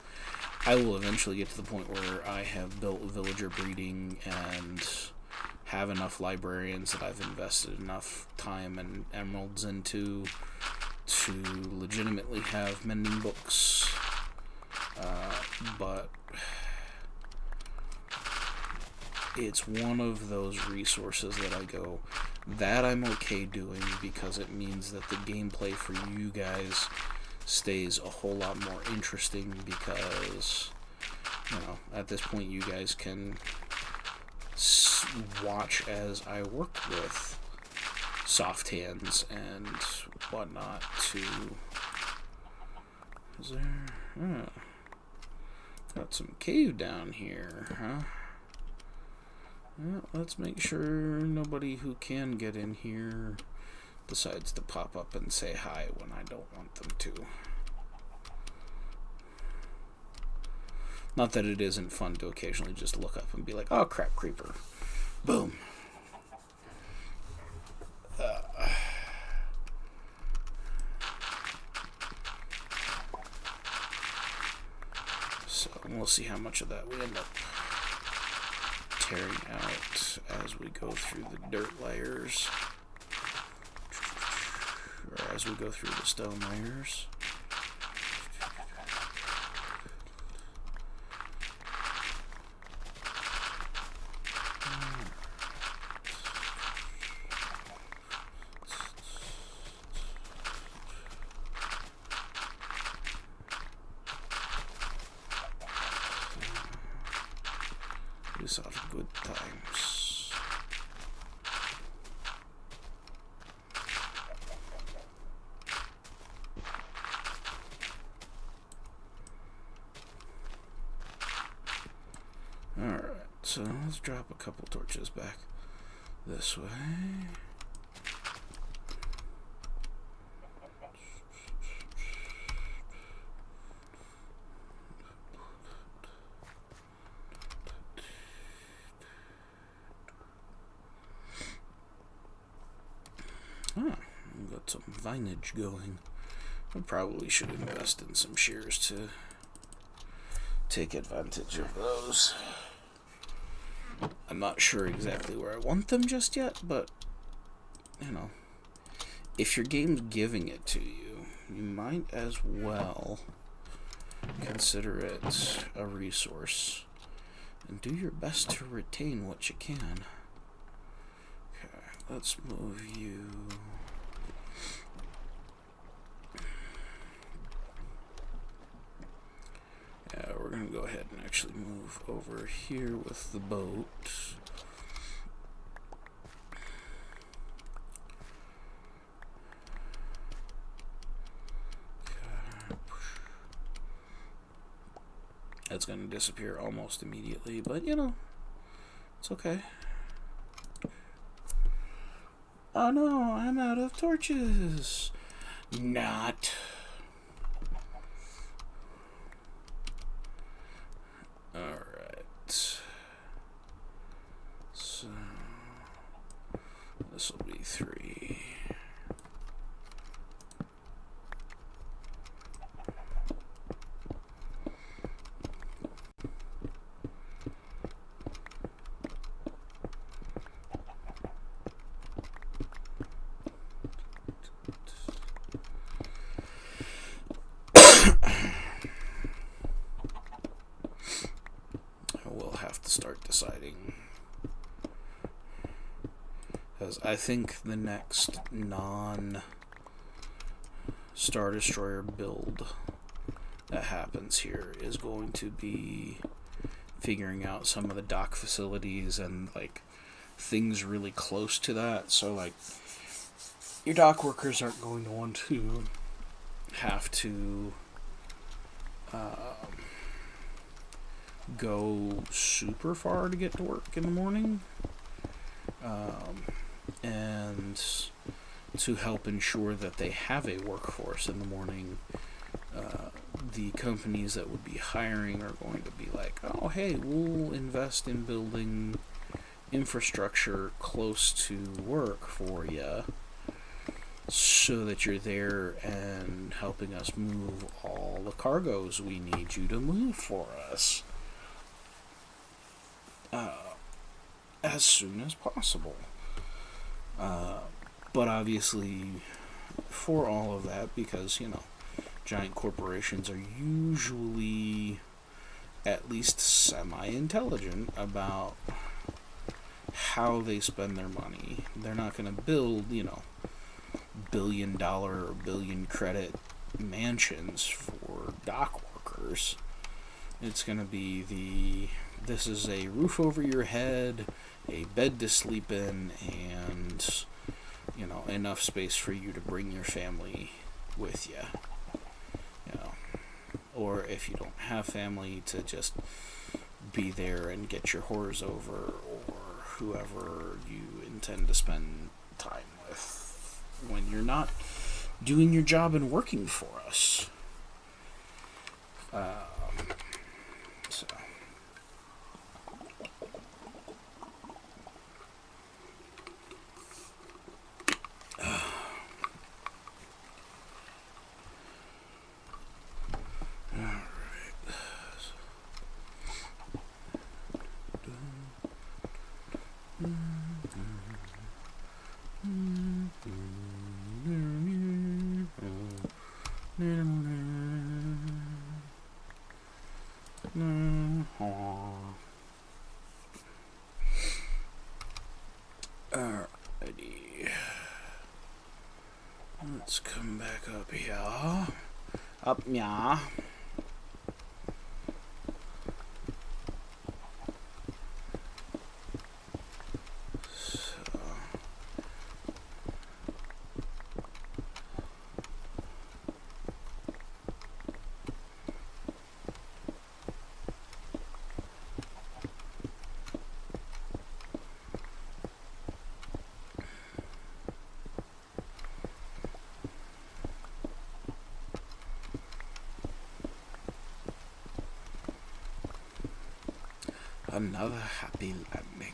I will eventually get to the point where I have built villager breeding and have enough librarians that I've invested enough time and emeralds into to legitimately have mending books, but it's one of those resources that I go, that I'm okay doing because it means that the gameplay for you guys stays a whole lot more interesting because, you know, at this point you guys can watch as I work with soft hands and whatnot to... Is there... got some cave down here, huh? Well, let's make sure nobody who can get in here decides to pop up and say hi when I don't want them to. Not that it isn't fun to occasionally just look up and be like, oh crap, creeper. Boom. So we'll see how much of that we end up tearing out as we go through the dirt layers, or as we go through the stone layers. These are good times. Alright, so let's drop a couple torches back this way. We've got some vinage going. I probably should invest in some shears to take advantage of those. I'm not sure exactly where I want them just yet, but, you know, if your game's giving it to you, you might as well consider it a resource and do your best to retain what you can. Okay, let's move you. Yeah, we're going to go ahead and actually move over here with the boat. That's going to disappear almost immediately, but you know, it's okay. Oh no, I'm out of torches. Not. Alright. So, this will be 3. Start deciding, because I think the next non-Star Destroyer build that happens here is going to be figuring out some of the dock facilities and like things really close to that. So like your dock workers aren't going to want to have to go super far to get to work in the morning, and to help ensure that they have a workforce in the morning. The companies that would be hiring are going to be like, oh, hey, we'll invest in building infrastructure close to work for you so that you're there and helping us move all the cargoes we need you to move for us as soon as possible. But obviously, for all of that, because, you know, giant corporations are usually at least semi-intelligent about how they spend their money. They're not going to build, you know, billion-dollar or billion-credit mansions for dock workers. It's going to be this is a roof over your head, a bed to sleep in, and, you know, enough space for you to bring your family with you. You know, or if you don't have family, to just be there and get your whores over, or whoever you intend to spend time with when you're not doing your job and working for us. So. Alrighty. Let's come back up here. Up, yeah. Another happy landing.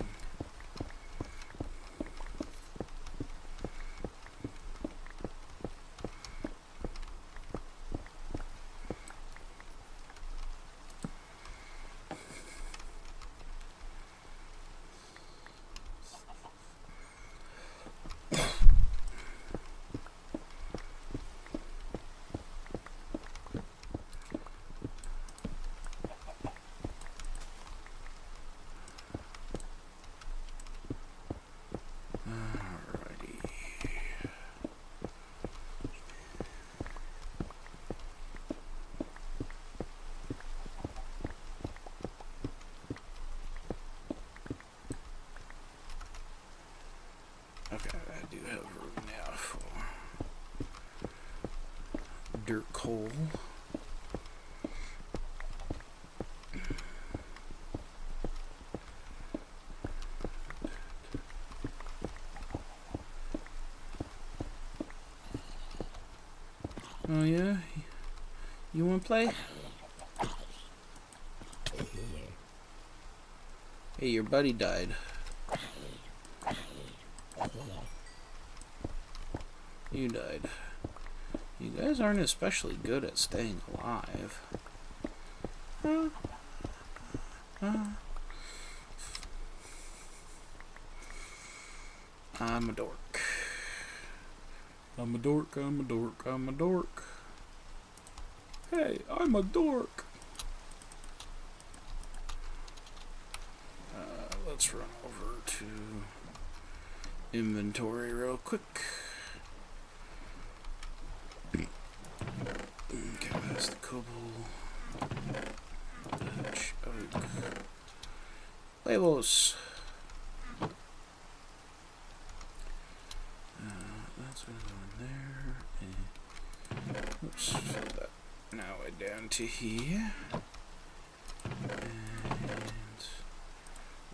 Okay, I do have room now for dirt coal. Oh yeah? You wanna play? Hey, your buddy died. You died. You guys aren't especially good at staying alive. I'm a dork. I'm a dork, I'm a dork, I'm a dork. Hey, I'm a dork. Let's run over to inventory real quick. Okay, that's the cobble, birch, oak. close. That's going to go in there. And, oops, so that now we're down to here. And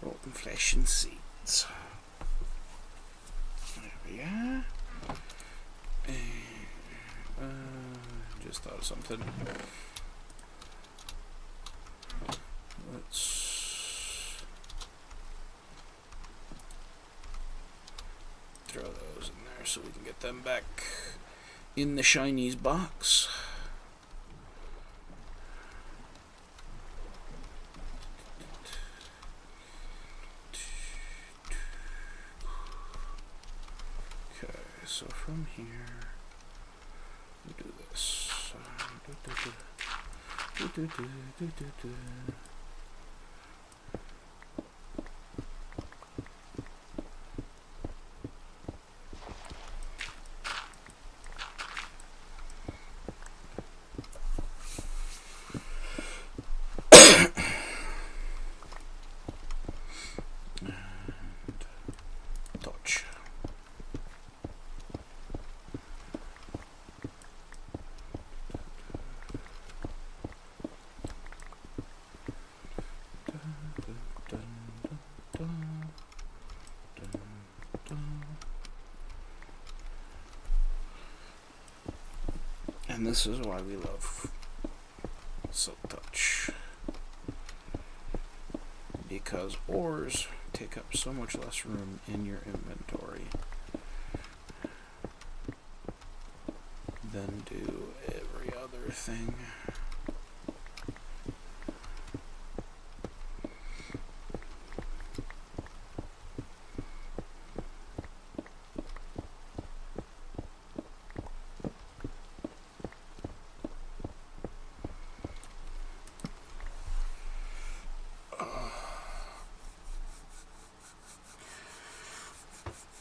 rotten flesh and seeds. There we are. Just thought of something. Let's throw those in there so we can get them back in the Shiny's box. Okay, so from here we do this. Touch. And this is why we love Silk Touch, because ores take up so much less room in your inventory than do every other thing.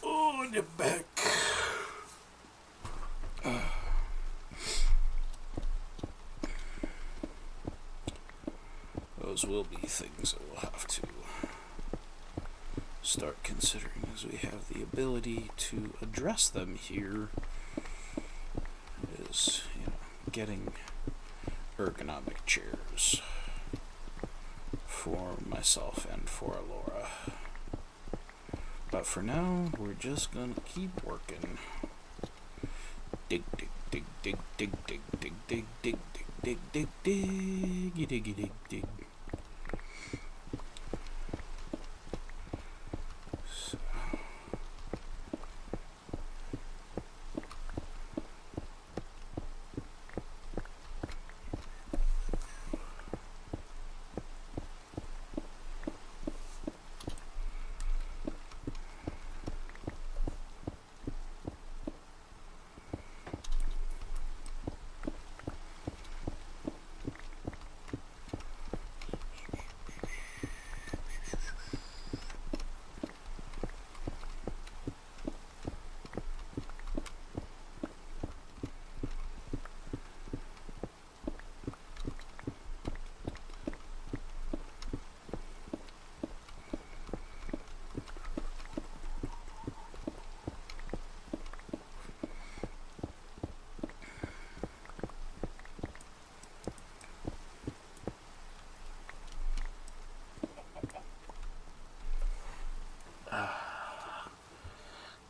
Oh, the back. Those will be things that we'll have to start considering as we have the ability to address them here. Is, getting ergonomic chairs for myself and for Laura. But for now, we're just gonna keep working. Dig, dig, dig, dig, dig, dig, dig, dig, dig, dig, dig, dig, dig, dig, dig, dig. So.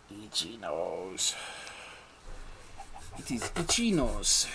Itchy nose. It is itchy nose.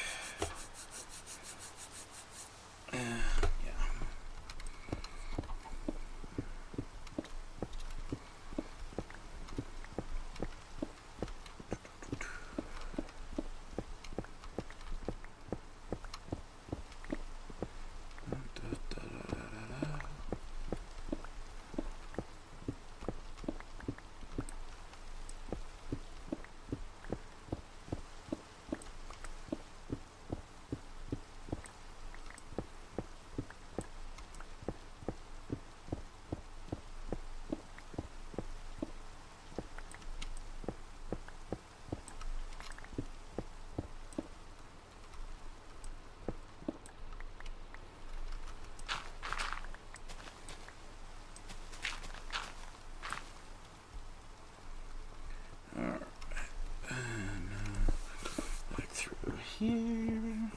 here.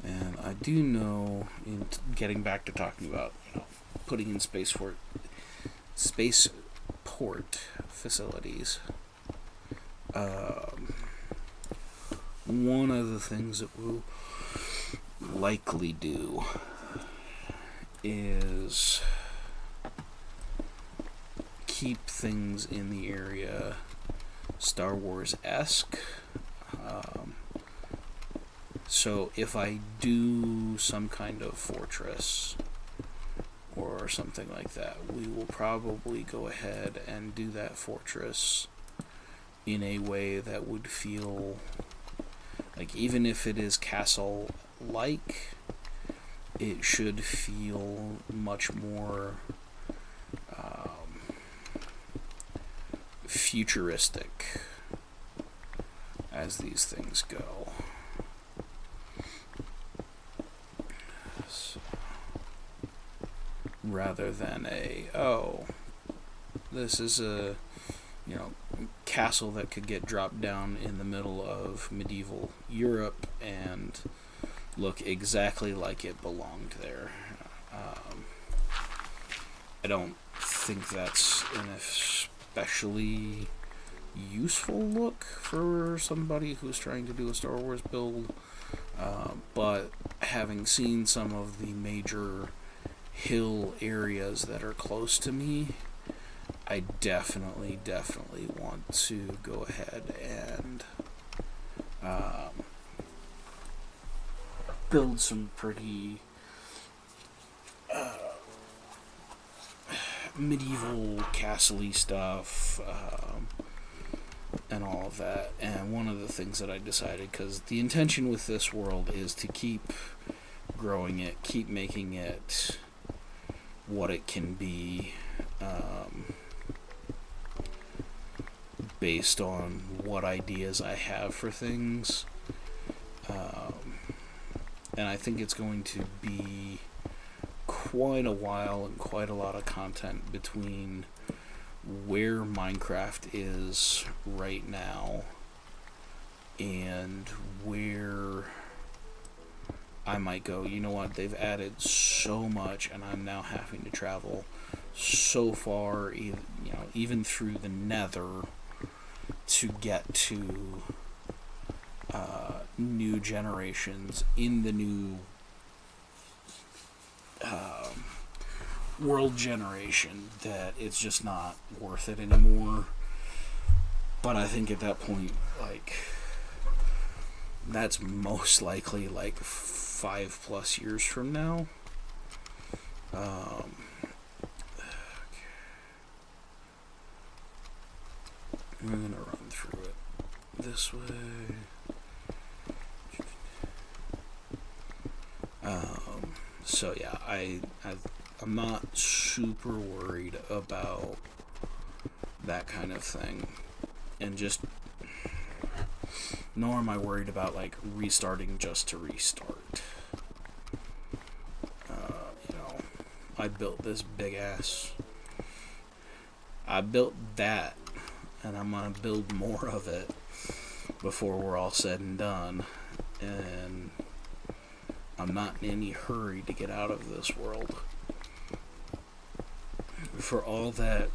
And I do know, in getting back to talking about, putting in spaceport facilities, one of the things that we'll likely do is keep things in the area Star Wars-esque. So if I do some kind of fortress or something like that, we will probably go ahead and do that fortress in a way that would feel like, even if it is castle-like, it should feel much more futuristic as these things go. So, rather than this is a castle that could get dropped down in the middle of medieval Europe and look exactly like it belonged there. I don't think that's an especially useful look for somebody who's trying to do a Star Wars build, but having seen some of the major hill areas that are close to me, I definitely want to go ahead and build some pretty medieval castle-y stuff, and all of that. And one of the things that I decided, because the intention with this world is to keep growing it, keep making it what it can be, based on what ideas I have for things. And I think it's going to be quite a while and quite a lot of content between where Minecraft is right now and where I might go. You know what? They've added so much, and I'm now having to travel so far, even through the Nether, to get to new generations in the new world generation, that it's just not worth it anymore. But I think at that point, that's most likely 5+ years from now. Okay. We're gonna run through it this way. So yeah, I'm not super worried about that kind of thing, and nor am I worried about restarting just to restart. I built this big ass. I built that, and I'm gonna build more of it before we're all said and done. And I'm not in any hurry to get out of this world. For all that,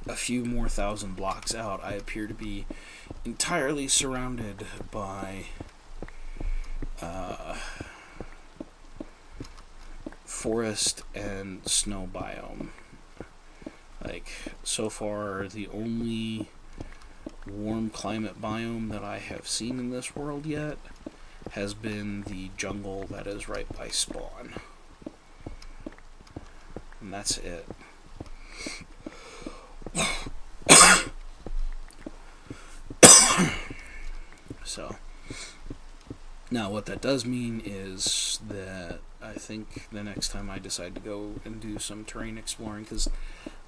a few more thousand blocks out, I appear to be entirely surrounded by forest and snow biome. So far, the only warm climate biome that I have seen in this world yet has been the jungle that is right by spawn. And that's it. So, now what that does mean is that I think the next time I decide to go and do some terrain exploring, because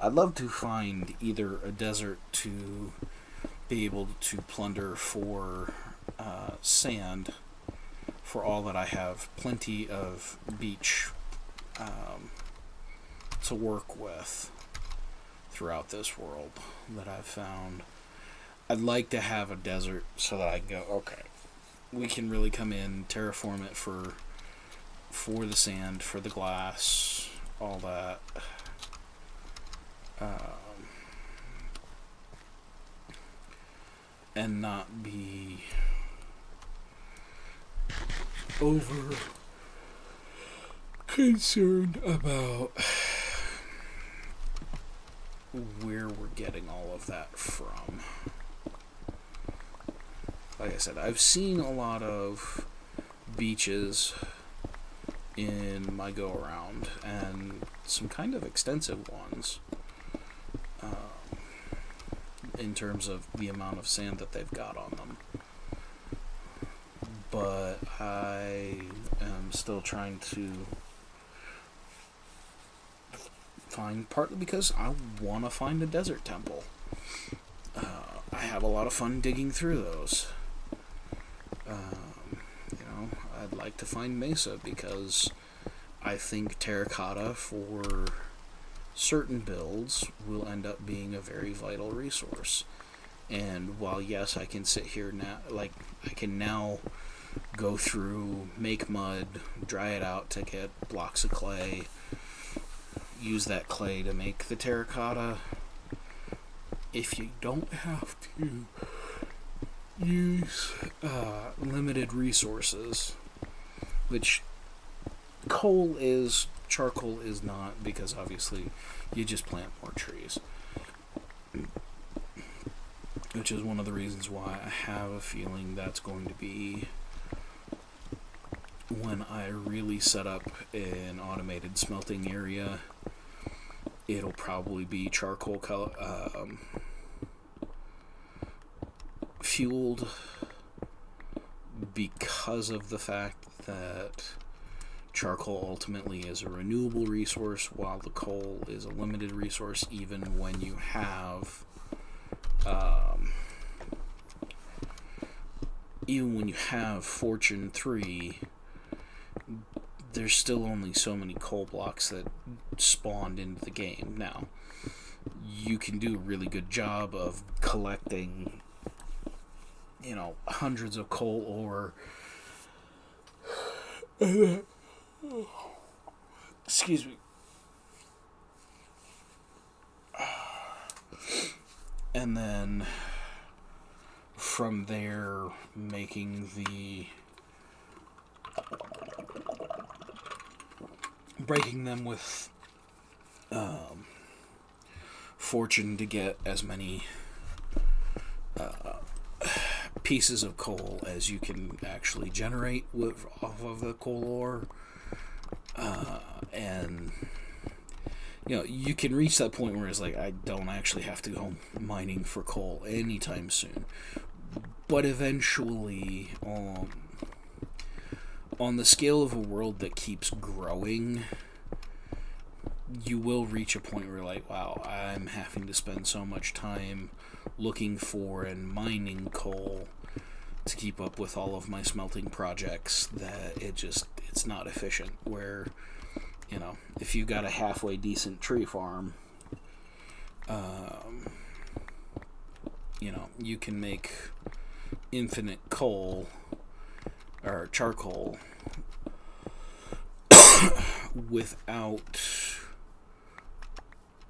I'd love to find either a desert to be able to plunder for sand, for all that I have plenty of beach to work with throughout this world that I've found. I'd like to have a desert so that I can go, okay, we can really come in, terraform it for the sand, for the glass, all that. And not be over concerned about where we're getting all of that from. Like I said, I've seen a lot of beaches in my go around, and some kind of extensive ones, in terms of the amount of sand that they've got on them. But I am still trying to find, partly because I want to find a desert temple. I have a lot of fun digging through those. I'd like to find Mesa because I think terracotta for certain builds will end up being a very vital resource. And while yes, I can sit here now, I can now go through, make mud, dry it out to get blocks of clay, use that clay to make the terracotta. If you don't have to use limited resources, which charcoal is not, because obviously you just plant more trees, which is one of the reasons why I have a feeling that's going to be when I really set up an automated smelting area. It'll probably be charcoal fueled, because of the fact that charcoal ultimately is a renewable resource, while the coal is a limited resource. Even when you have Fortune 3, there's still only so many coal blocks that spawned into the game. Now, you can do a really good job of collecting, hundreds of coal ore. Excuse me. And then from there, breaking them with fortune to get as many pieces of coal as you can actually generate off of the coal ore. And you can reach that point where it's like, I don't actually have to go mining for coal anytime soon. But eventually, on the scale of a world that keeps growing, you will reach a point where you're like, wow, I'm having to spend so much time looking for and mining coal to keep up with all of my smelting projects that it's not efficient. Where, if you got a halfway decent tree farm, you can make infinite coal or charcoal without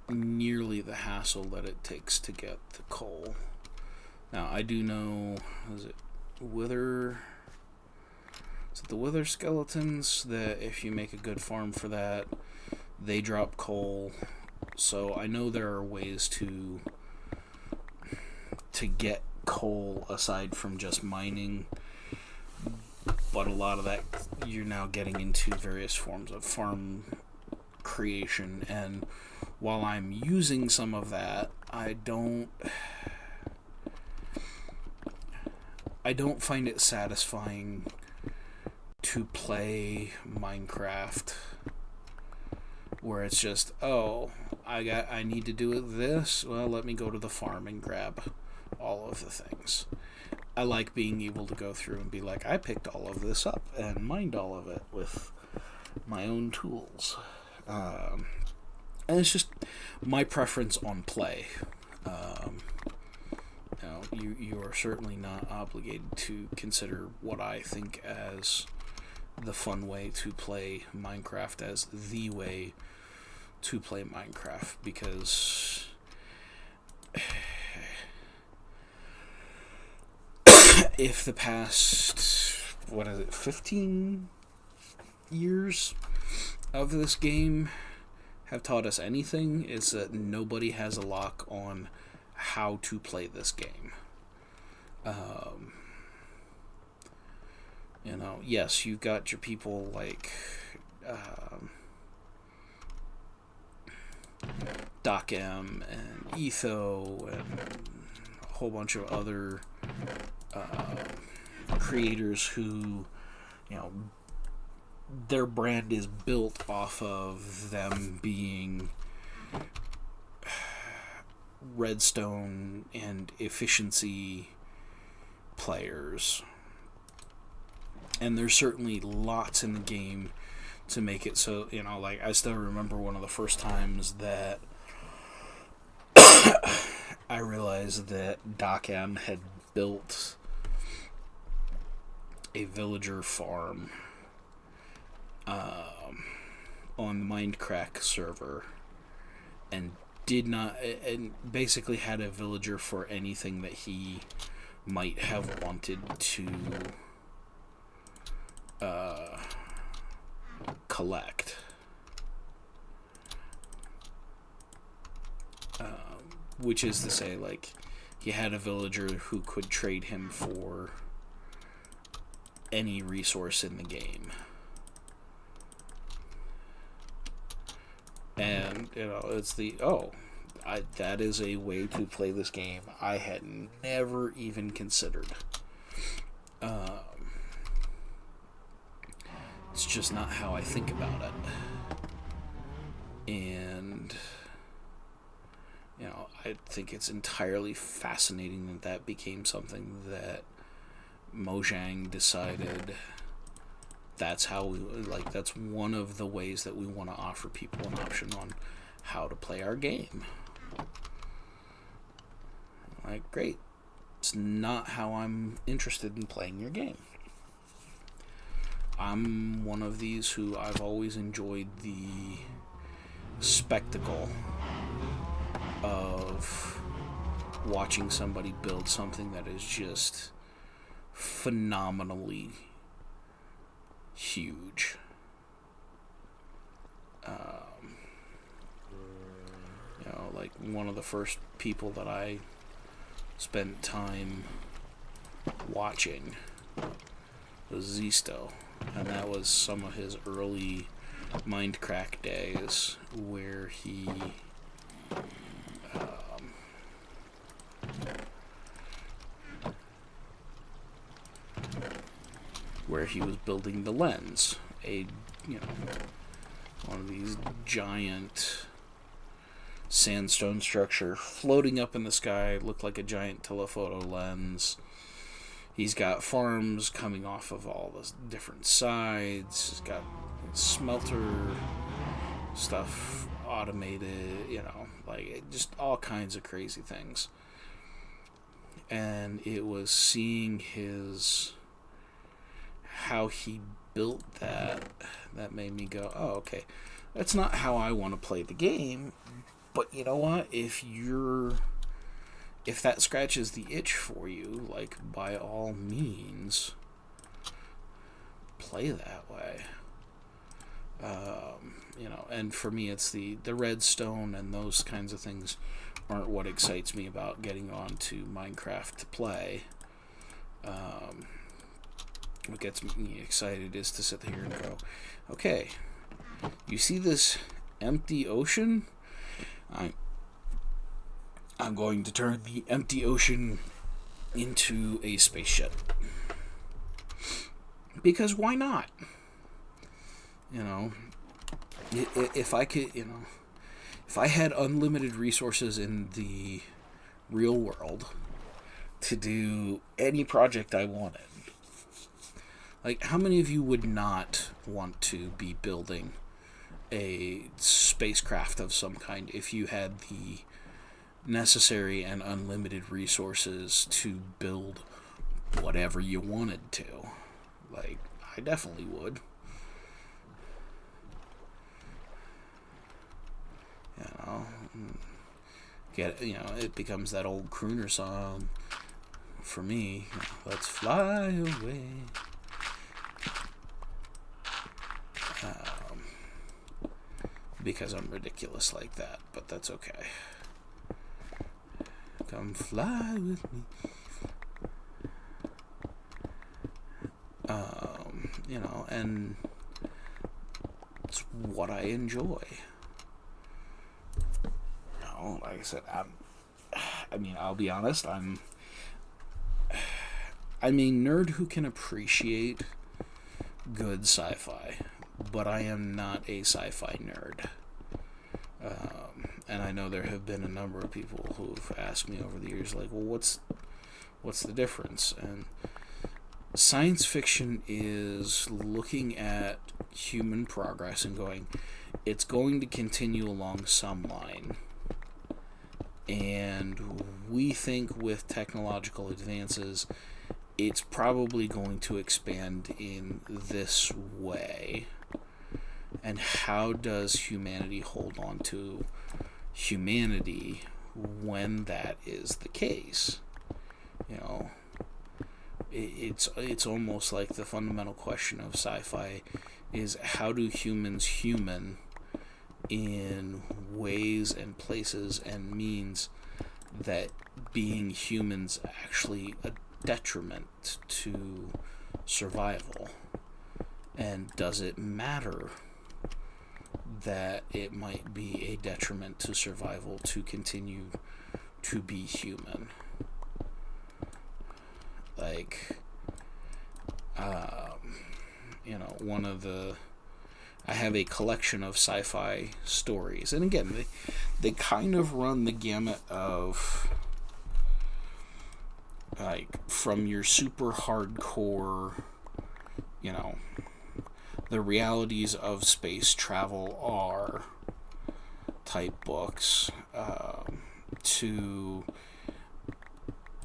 nearly the hassle that it takes to get the coal. Now, I do know, is it the wither skeletons, that if you make a good farm for that, they drop coal. So I know there are ways to get coal aside from just mining, but a lot of that, you're now getting into various forms of farm creation, and while I'm using some of that, I don't find it satisfying to play Minecraft where it's just, I need to do this, well, let me go to the farm and grab all of the things. I like being able to go through and be like, I picked all of this up and mined all of it with my own tools. And it's just my preference on play. You are certainly not obligated to consider what I think as the fun way to play Minecraft as the way to play Minecraft, because if the past 15 years of this game have taught us anything, is that nobody has a lock on how to play this game. Yes, you've got your people like Doc M and Etho and a whole bunch of other creators who, their brand is built off of them being redstone and efficiency players. And there's certainly lots in the game to make it so, I still remember one of the first times that I realized that Doc M had built a villager farm on the Minecraft server, and basically had a villager for anything that he might have wanted to collect. Which is to say, he had a villager who could trade him for any resource in the game. And, it's that is a way to play this game I had never even considered. It's just not how I think about it. And, I think it's entirely fascinating that became something that Mojang decided that's how that's one of the ways that we want to offer people an option on how to play our game. Great. It's not how I'm interested in playing your game. I'm one of these who I've always enjoyed the spectacle of watching somebody build something that is just phenomenally huge. One of the first people that I spent time watching was Zisto, and that was some of his early Minecraft days where he was building the lens, one of these giant sandstone structure floating up in the sky, looked like a giant telephoto lens. He's got farms coming off of all the different sides. He's got smelter stuff automated, just all kinds of crazy things. And it was seeing how he built that made me go, oh, okay, that's not how I want to play the game. But you know what? If that scratches the itch for you, by all means, play that way. And for me, it's the redstone and those kinds of things aren't what excites me about getting onto Minecraft to play. What gets me excited is to sit here and go, okay, you see this empty ocean? I'm going to turn the empty ocean into a spaceship. Because why not? If I could, if I had unlimited resources in the real world to do any project I wanted, Like, how many of you would not want to be building a spacecraft of some kind if you had the necessary and unlimited resources to build whatever you wanted to? Like, I definitely would. It becomes that old crooner song for me. Let's fly away. Because I'm ridiculous like that, but that's okay. Come fly with me. And it's what I enjoy. Like I said, I'll be honest, I'm a nerd who can appreciate good sci-fi, but I am not a sci-fi nerd. And I know there have been a number of people who've asked me over the years, like, well, what's the difference? And science fiction is looking at human progress and going, it's going to continue along some line. And we think with technological advances, it's probably going to expand in this way. And how does humanity hold on to humanity when that is the case? It's almost like the fundamental question of sci-fi is, how do humans human in ways and places and means that being humans actually a detriment to survival? And does it matter that it might be a detriment to survival to continue to be human? Like, I have a collection of sci-fi stories, and again, they kind of run the gamut of, like, from your super hardcore, the realities of space travel are type books, to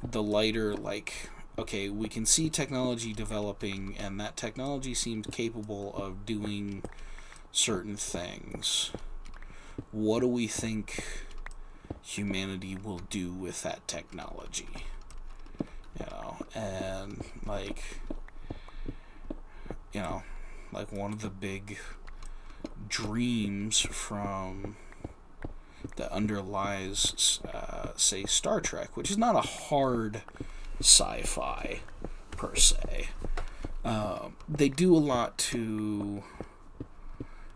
the lighter, like, okay, we can see technology developing, and that technology seems capable of doing certain things. What do we think humanity will do with that technology? And like one of the big dreams from that underlies, say, Star Trek, which is not a hard sci-fi per se. They do a lot to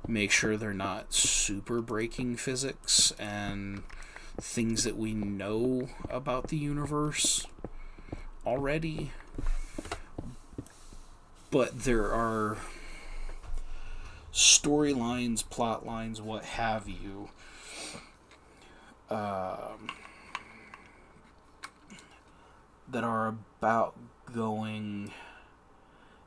make sure they're not super breaking physics and things that we know about the universe already. But there are storylines, plot lines, what have you, that are about going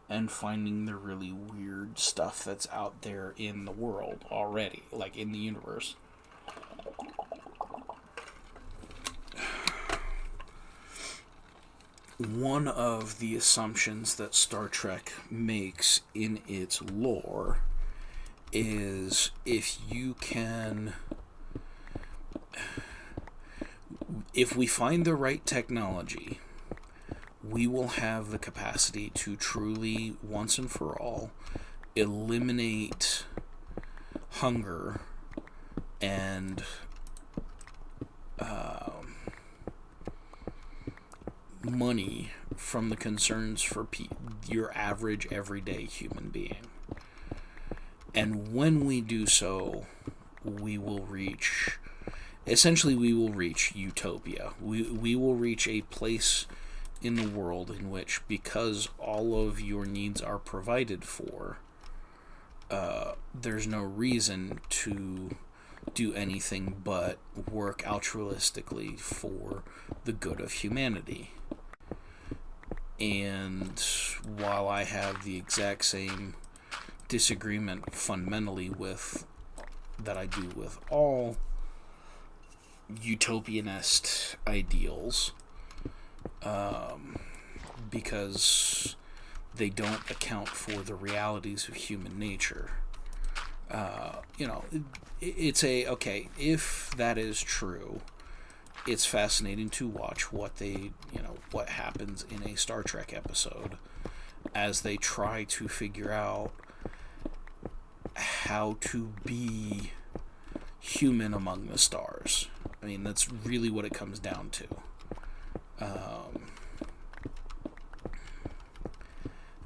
and finding the really weird stuff that's out there in the world already, like in the universe. One of the assumptions that Star Trek makes in its lore is if we find the right technology, we will have the capacity to truly, once and for all, eliminate hunger and money from the concerns for your average everyday human being. And when we do so, we will reach utopia. We will reach a place in the world in which, because all of your needs are provided for, there's no reason to do anything but work altruistically for the good of humanity. And while I have the exact same disagreement fundamentally with that I do with all utopianist ideals, because they don't account for the realities of human nature. It's okay, if that is true, it's fascinating to watch what happens in a Star Trek episode as they try to figure out how to be human among the stars. I mean, that's really what it comes down to.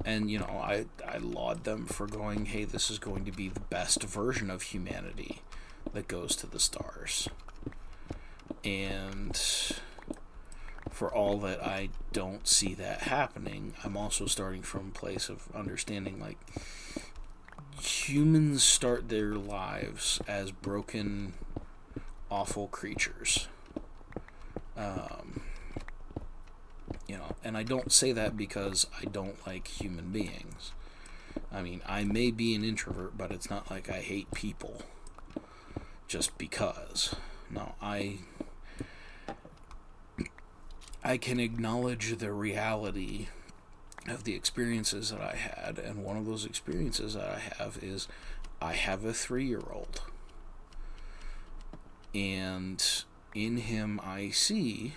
And, I laud them for going, hey, this is going to be the best version of humanity that goes to the stars. And for all that I don't see that happening, I'm also starting from a place of understanding, like, humans start their lives as broken, awful creatures. And I don't say that because I don't like human beings. I mean, I may be an introvert, but it's not like I hate people just because. No, I can acknowledge the reality of the experiences that I had, and one of those experiences that I have is I have a 3-year-old. And in him I see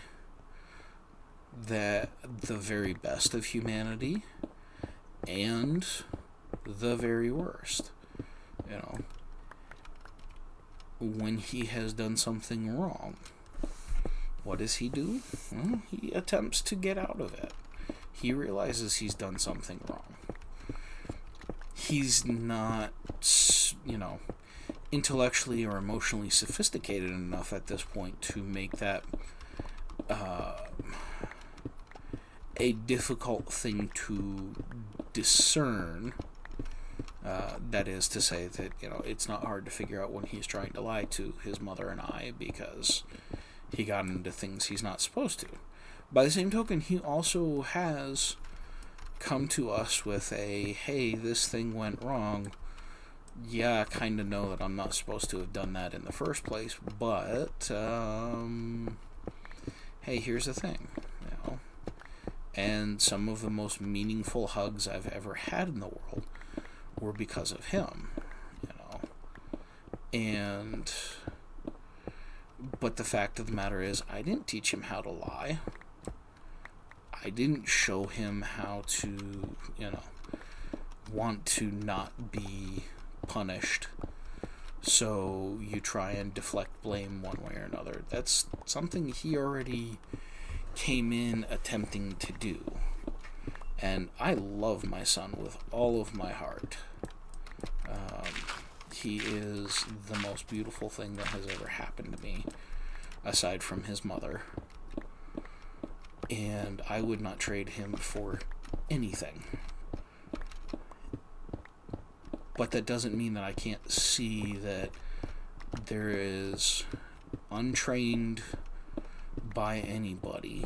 that the very best of humanity and the very worst. When he has done something wrong, what does he do? Well, he attempts to get out of it. He realizes he's done something wrong. He's not, intellectually or emotionally sophisticated enough at this point to make that a difficult thing to discern. That is to say that, it's not hard to figure out when he's trying to lie to his mother and I because he got into things he's not supposed to. By the same token, he also has come to us with a, hey, this thing went wrong. Yeah, I kind of know that I'm not supposed to have done that in the first place, but, hey, here's the thing, And some of the most meaningful hugs I've ever had in the world were because of him, But the fact of the matter is, I didn't teach him how to lie. I didn't show him how to, want to not be punished. So you try and deflect blame one way or another. That's something he already came in attempting to do. And I love my son with all of my heart. He is the most beautiful thing that has ever happened to me, aside from his mother. And I would not trade him for anything. But that doesn't mean that I can't see that there is, untrained by anybody,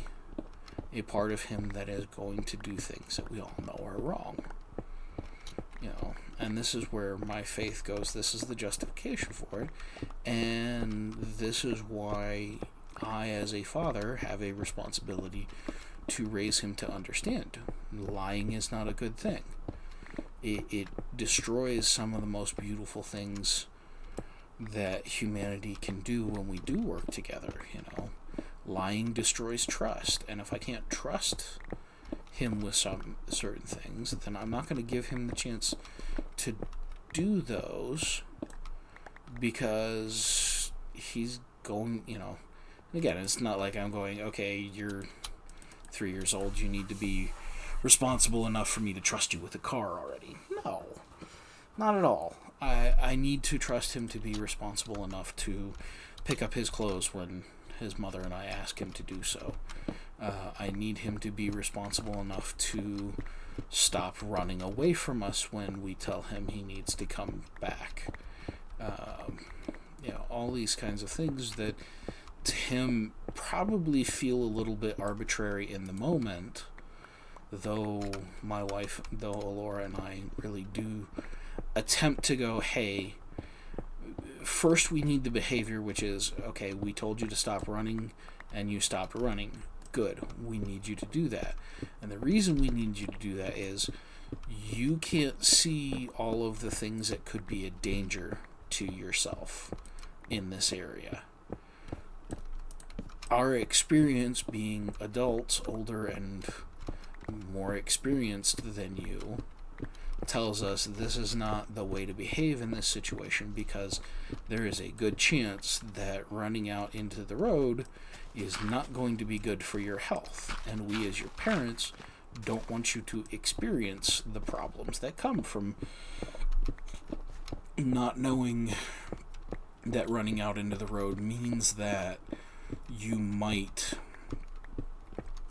a part of him that is going to do things that we all know are wrong. And this is where my faith goes. This is the justification for it. And this is why I, as a father, have a responsibility to raise him to understand. Lying is not a good thing. It destroys some of the most beautiful things that humanity can do when we do work together, Lying destroys trust, and if I can't trust him with some certain things, then I'm not going to give him the chance to do those, because he's going, and again, it's not like I'm going, okay, you're 3 years old, you need to be responsible enough for me to trust you with a car already. No, not at all. I need to trust him to be responsible enough to pick up his clothes when his mother and I ask him to do so. I need him to be responsible enough to stop running away from us when we tell him he needs to come back. All these kinds of things that to him probably feel a little bit arbitrary in the moment, though Alora and I really do attempt to go, hey, first we need the behavior, which is, okay, we told you to stop running and you stopped running. Good. We need you to do that. And the reason we need you to do that is you can't see all of the things that could be a danger to yourself in this area. Our experience being adults, older and more experienced than you, tells us this is not the way to behave in this situation, because there is a good chance that running out into the road is not going to be good for your health, and we as your parents don't want you to experience the problems that come from not knowing that running out into the road means that you might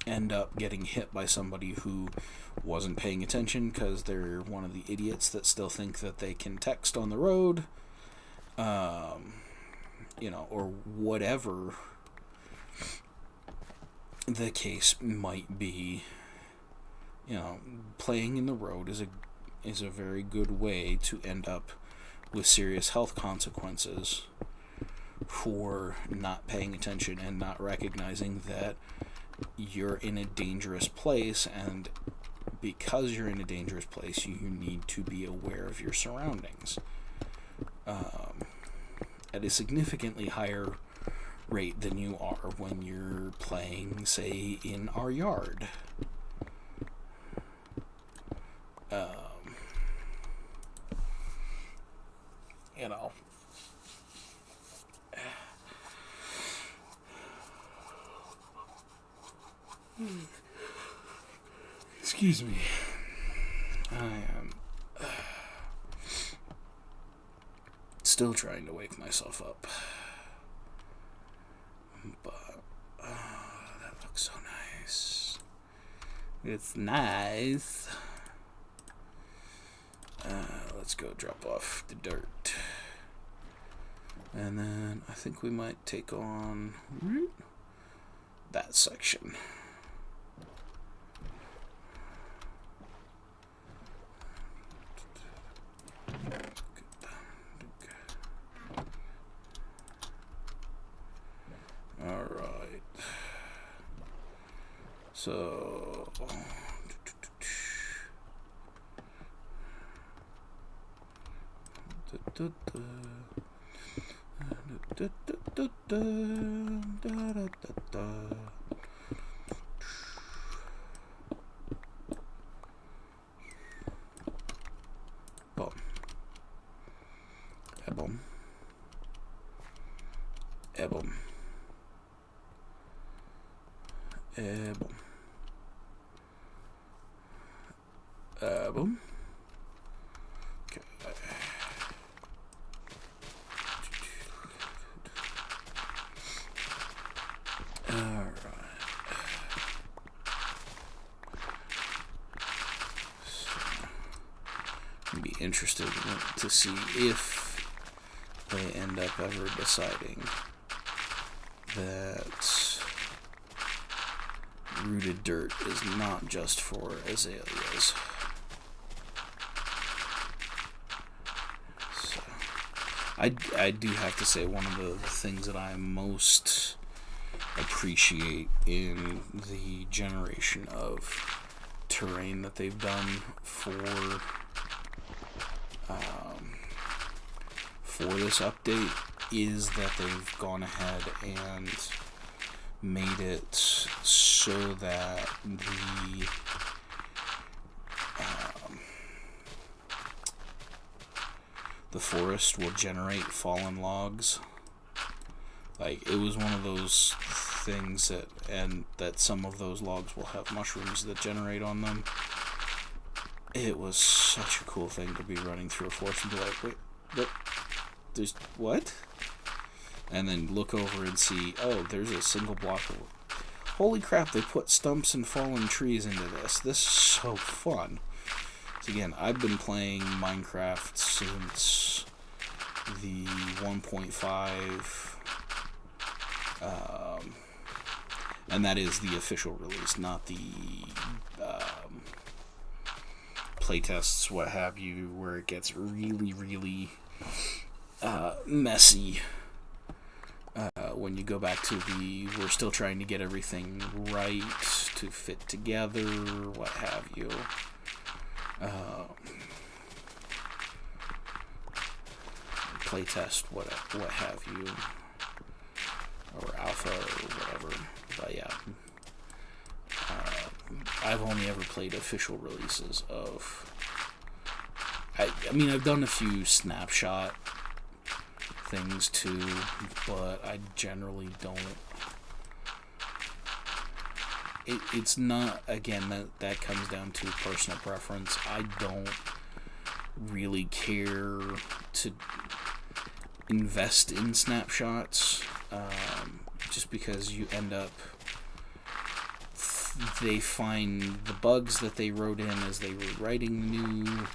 end up getting hit by somebody who wasn't paying attention because they're one of the idiots that still think that they can text on the road, or whatever the case might be. Playing in the road is a very good way to end up with serious health consequences for not paying attention and not recognizing that you're in a dangerous place, and because you're in a dangerous place, you need to be aware of your surroundings at a significantly higher rate than you are when you're playing, say, in our yard. Excuse me. I am still trying to wake myself up. But that looks so nice. It's nice. Let's go drop off the dirt. And then I think we might take on that section. Alright. So boom. Boom. Boom. Okay. Alright. I'd be interested to see if they end up ever deciding that rooted dirt is not just for azaleas. So, I do have to say, one of the things that I most appreciate in the generation of terrain that they've done for this update is that they've gone ahead and made it so that the forest will generate fallen logs. Like, it was one of those things that some of those logs will have mushrooms that generate on them. It was such a cool thing to be running through a forest and be like, wait, there's what? And then look over and see, oh, there's a single block of... Holy crap, they put stumps and fallen trees into this. This is so fun. So again, I've been playing Minecraft since the 1.5 And that is the official release, not the playtests, what have you, where it gets really, really messy. When you go back to we're still trying to get everything right to fit together, what have you. Playtest, what have you, or alpha, or whatever. But yeah, I've only ever played official releases of. I mean, I've done a few snapshot things too, but I generally don't. It's not, again, that comes down to personal preference. I don't really care to invest in snapshots, just because you end up, they find the bugs that they wrote in as they were writing new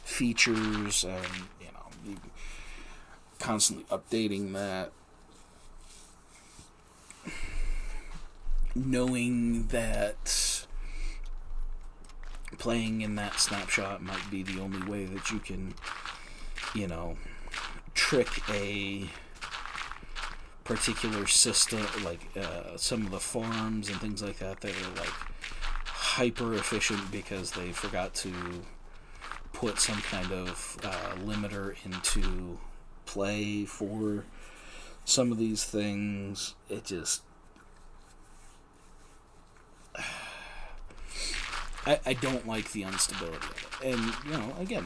features, constantly updating that, knowing that playing in that snapshot might be the only way that you can, trick a particular system, like some of the farms and things like that are like hyper efficient because they forgot to put some kind of limiter into play for some of these things. It just, I don't like the instability of it. And, again,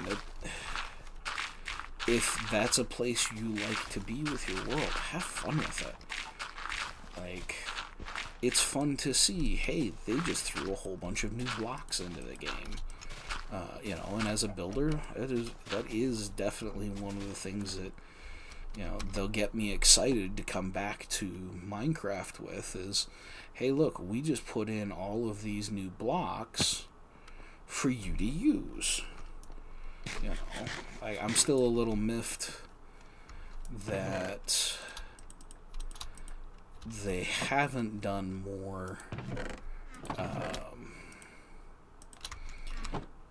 if that's a place you like to be with your world, have fun with it. Like, it's fun to see, hey, they just threw a whole bunch of new blocks into the game. And as a builder, that is definitely one of the things that, they'll get me excited to come back to Minecraft with is, hey, look, we just put in all of these new blocks for you to use. I'm still a little miffed that they haven't done more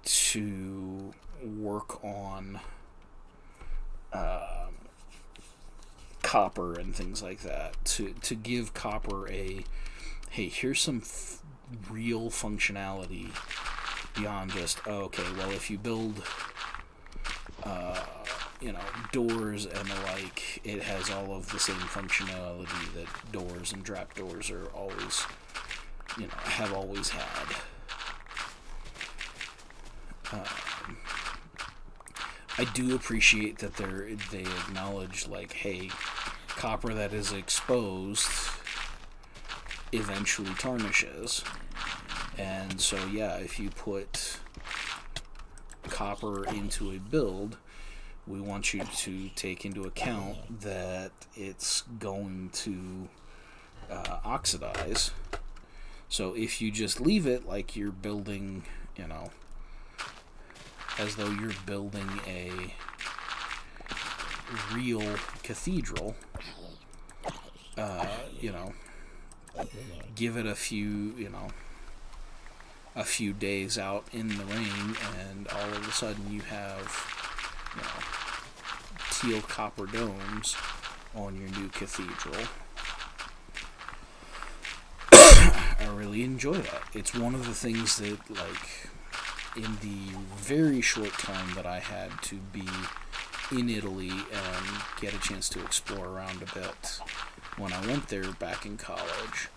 to work on copper and things like that, to give copper a, hey, here's some real functionality beyond just, if you build doors and the like, it has all of the same functionality that doors and trap doors are always, have always had. I do appreciate that they acknowledge, like, hey, copper that is exposed eventually tarnishes. And so, yeah, if you put copper into a build, we want you to take into account that it's going to oxidize. So if you just leave it like you're building, as though you're building a real cathedral, give it a few days out in the rain, and all of a sudden you have, teal copper domes on your new cathedral. I really enjoy that. It's one of the things that, like, in the very short time that I had to be in Italy and get a chance to explore around a bit when I went there back in college,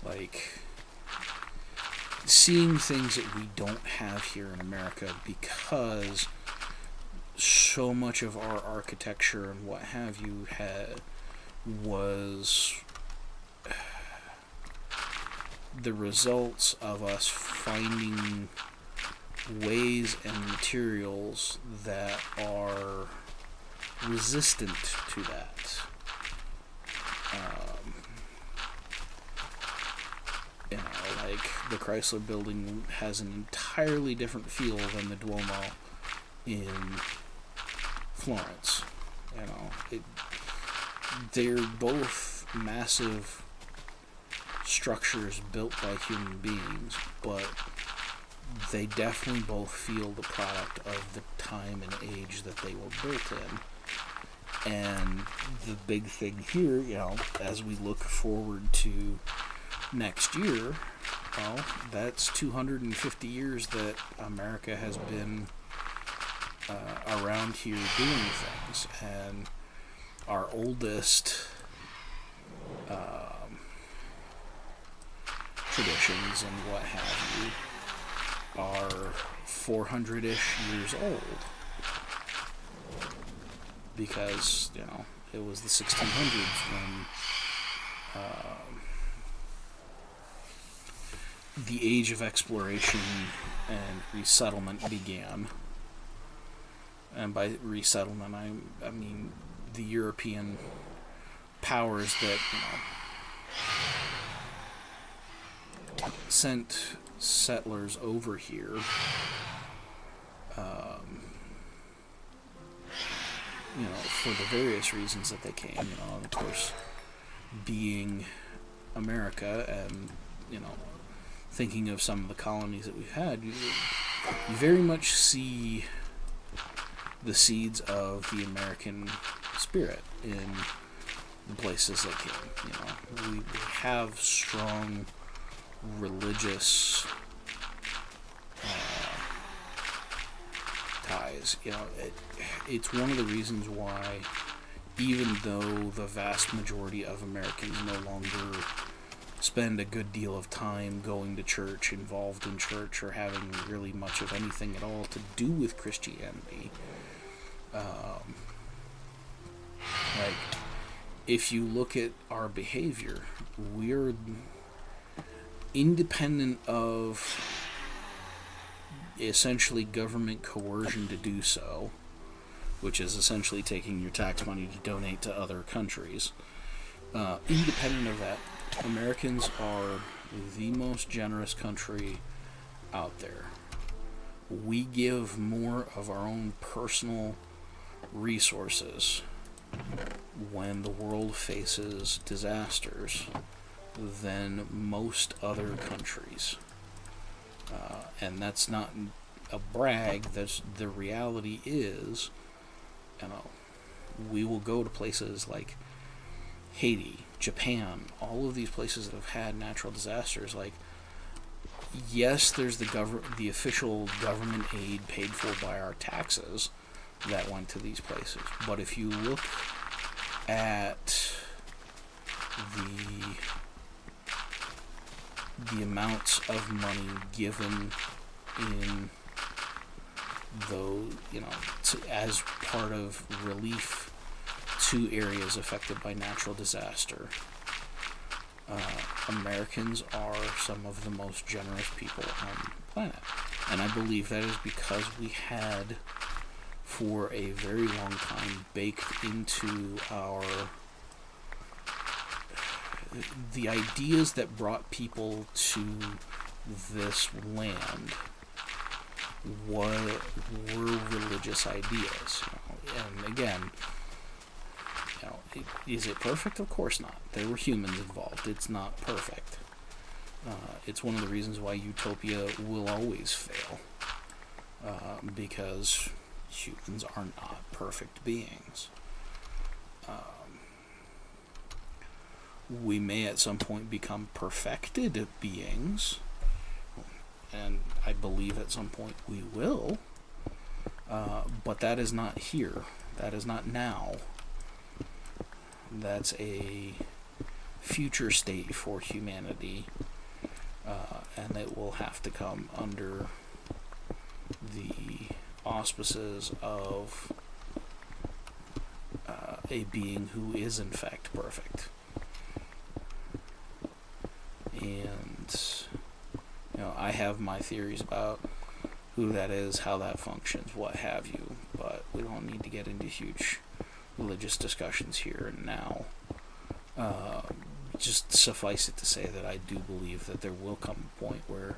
like, seeing things that we don't have here in America, because so much of our architecture and what have you was the results of us finding ways and materials that are resistant to that. Like the Chrysler Building has an entirely different feel than the Duomo in Florence. They're both massive structures built by human beings, but they definitely both feel the product of the time and age that they were built in. And the big thing here, as we look forward to next year, well, that's 250 years that America has been around here doing things, and our oldest traditions and what have you are 400-ish years old, because it was the 1600s when the age of exploration and resettlement began. And by resettlement, I mean the European powers that sent settlers over here, for the various reasons that they came, and of course, being America, and thinking of some of the colonies that we've had, you very much see the seeds of the American spirit in the places that came. We have strong religious ties. It's one of the reasons why, even though the vast majority of Americans no longer spend a good deal of time going to church, involved in church, or having really much of anything at all to do with Christianity, like, if you look at our behavior, we're independent of essentially government coercion to do so, which is essentially taking your tax money to donate to other countries. Independent of that, Americans are the most generous country out there. We give more of our own personal resources when the world faces disasters than most other countries. And that's not a brag. That's the reality is, we will go to places like Haiti, Japan, all of these places that have had natural disasters. Like, yes, there's the official government aid paid for by our taxes that went to these places. But if you look at the amounts of money given in as part of relief to areas affected by natural disaster, Americans are some of the most generous people on the planet. And I believe that is because we had, for a very long time, baked into the ideas that brought people to this land were religious ideas. And again, is it perfect? Of course not. There were humans involved. It's not perfect. It's one of the reasons why utopia will always fail, because humans are not perfect beings. We may at some point become perfected beings, and I believe at some point we will, but that is not here. That is not now. That's a future state for humanity, and it will have to come under the auspices of a being who is in fact perfect. And I have my theories about who that is, how that functions, what have you, but we don't need to get into huge religious discussions here and now. Just suffice it to say that I do believe that there will come a point where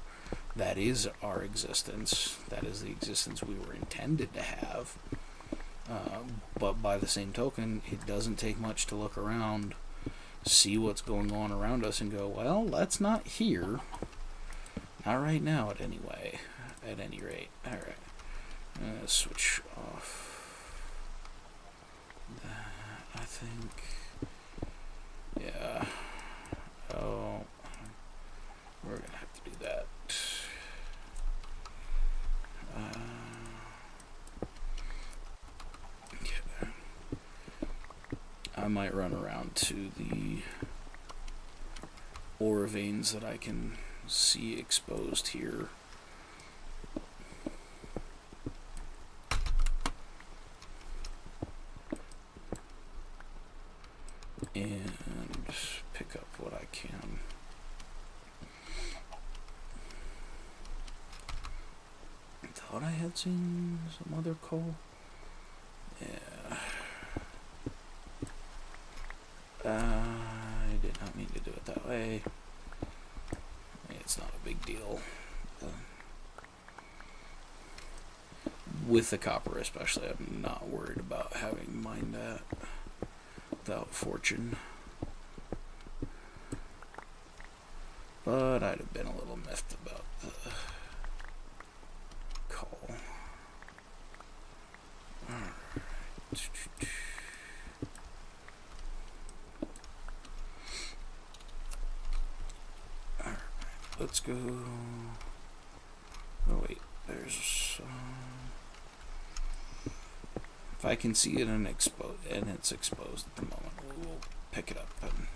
that is our existence, that is the existence we were intended to have, but by the same token, it doesn't take much to look around see what's going on around us and go, well, that's not here. Not right now, at any rate. Alright. Switch off that, I think. Yeah. Oh. We're gonna have to do that. Okay. I might run around to the ore veins that I can see exposed here. And pick up what I can. I thought I had seen some other coal. Yeah. I did not mean to do it that way. It's not a big deal. With the copper especially, I'm not worried about having mined that without fortune. But I'd have been a little miffed about the coal. Alright. Alright, let's go. Oh wait, there's if I can see it and it's exposed at the moment, we'll pick it up and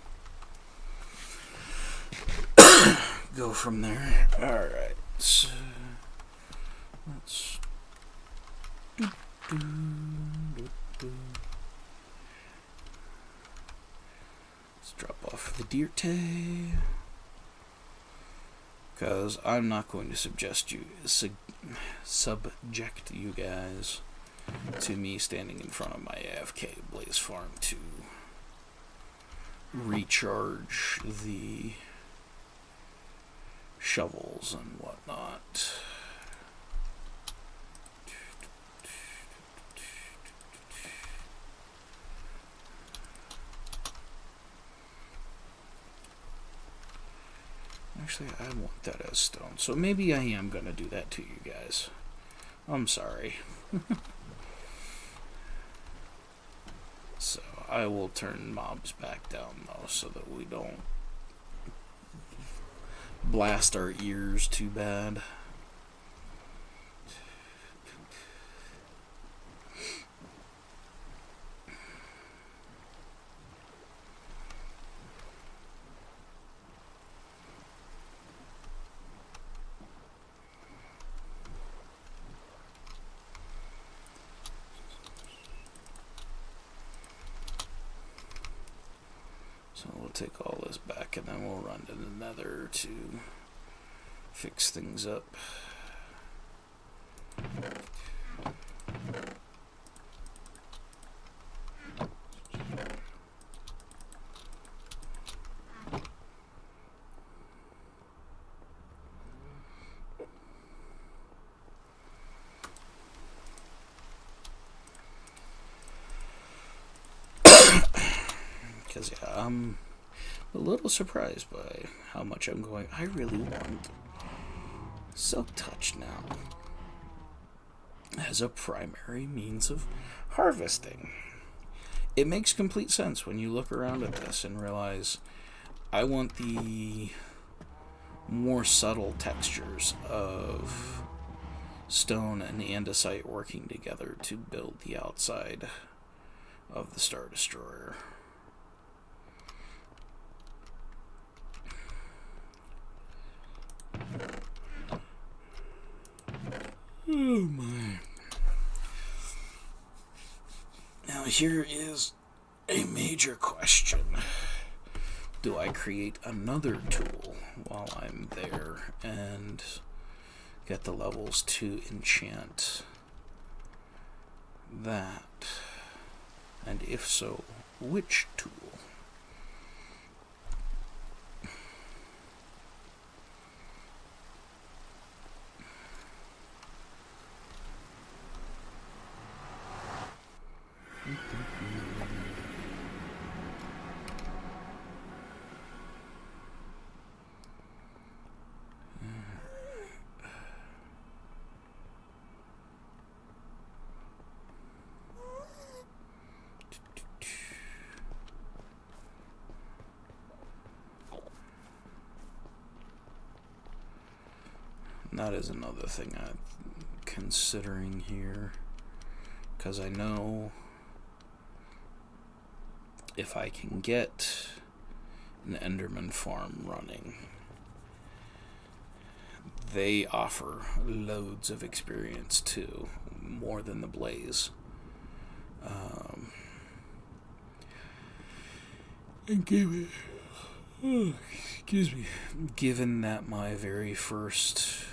go from there. Alright, so let's drop off the deer tay, because I'm not going to subject you guys to me standing in front of my AFK Blaze Farm to recharge the shovels and whatnot. Actually, I want that as stone, so maybe I am going to do that to you guys. I'm sorry. So I will turn mobs back down though, so that we don't blast our ears too bad. So we'll take all this back and then we'll run to the Nether to fix things up. Because, yeah, I'm a little surprised by how much I'm going. I really want Silk Touch now as a primary means of harvesting. It makes complete sense when you look around at this and realize I want the more subtle textures of stone and andesite working together to build the outside of the Star Destroyer. Oh my. Now here is a major question. Do I create another tool while I'm there and get the levels to enchant that? And if so, which tool? That is another thing I'm considering here, because I know if I can get an Enderman farm running, they offer loads of experience too, more than the Blaze. And given that my very first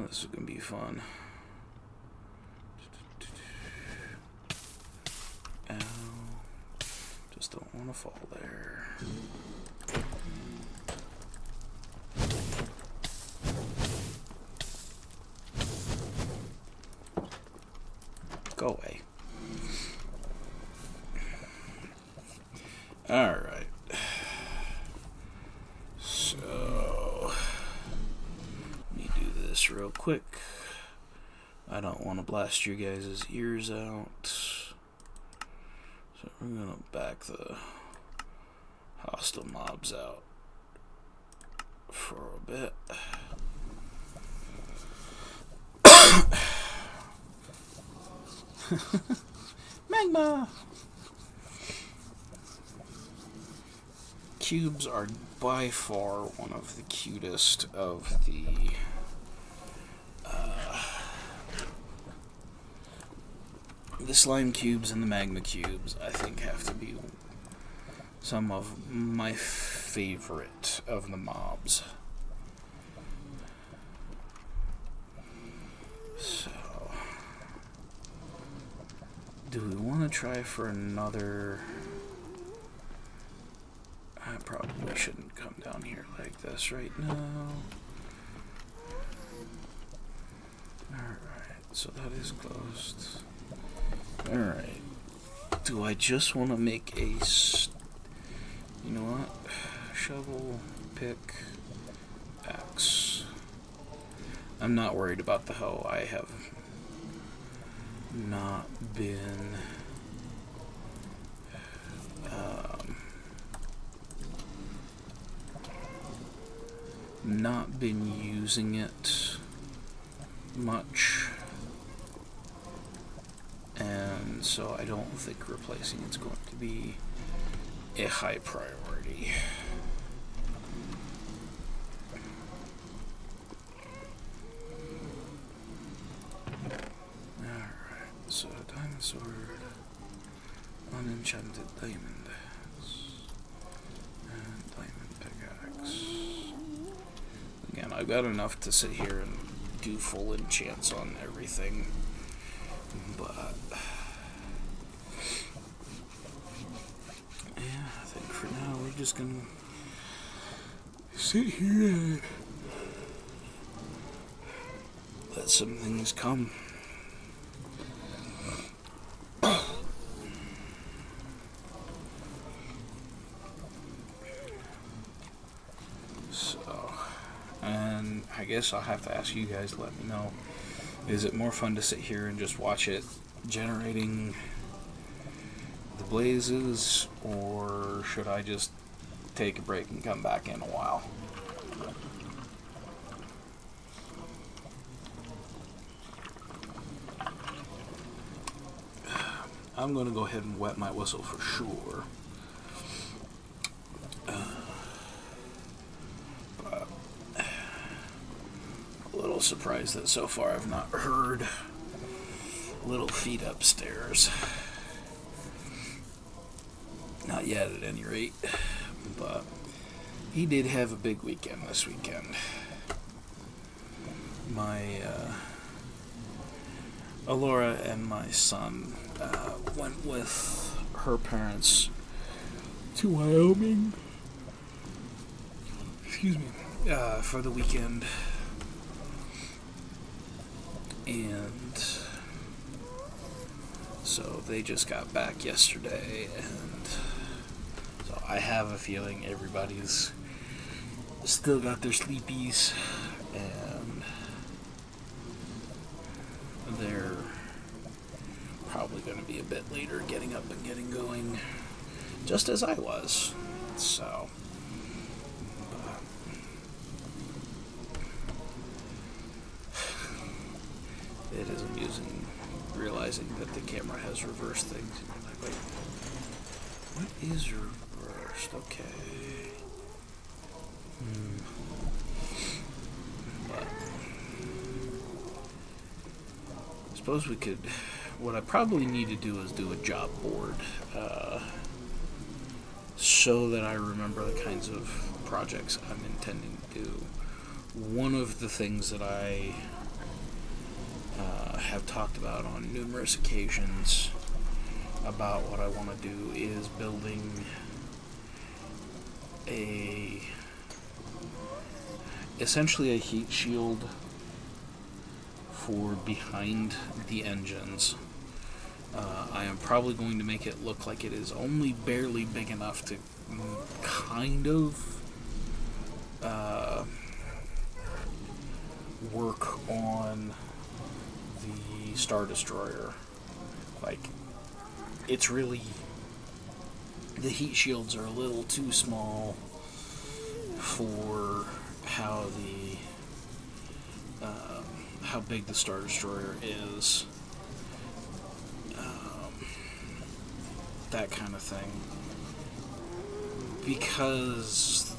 this is gonna be fun. Ow. Just don't want to fall there. Go away. Alright. So, let me do this real quick. I don't want to blast you guys' ears out. So we're going to back the hostile mobs out for a bit. Magma! Cubes are by far one of the cutest of the slime cubes and the magma cubes. I think have to be some of my favorite of the mobs. So, do we want to try for another? I probably shouldn't come down here like this right now. Alright, so that is closed. Alright. Do I just want to make a... You know what? Shovel, pick, axe. I'm not worried about the hoe. I have not been... not been using it much, and so I don't think replacing it's going to be a high priority. Alright, so diamond sword, unenchanted diamond, and diamond pickaxe. Again, I've got enough to sit here and do full enchants on everything, but yeah, I think for now we're just gonna sit here and let some things come. I guess I'll have to ask you guys to let me know. Is it more fun to sit here and just watch it generating the blazes, or should I just take a break and come back in a while? I'm going to go ahead and wet my whistle for sure. Surprised that so far I've not heard little feet upstairs. Not yet, at any rate. But he did have a big weekend this weekend. My Alora and my son went with her parents to Wyoming. Excuse me. For the weekend. And so they just got back yesterday, and so I have a feeling everybody's still got their sleepies, and they're probably going to be a bit later getting up and getting going. just as I was. So, it is amusing realizing that the camera has reversed things. Wait, what is reversed? Okay. But I suppose we could. What I probably need to do is do a job board, so that I remember the kinds of projects I'm intending to do. One of the things that I have talked about on numerous occasions about what I want to do is building essentially a heat shield for behind the engines. I am probably going to make it look like it is only barely big enough to kind of work on the Star Destroyer. Like, it's really, the heat shields are a little too small for how how big the Star Destroyer is. That kind of thing. Because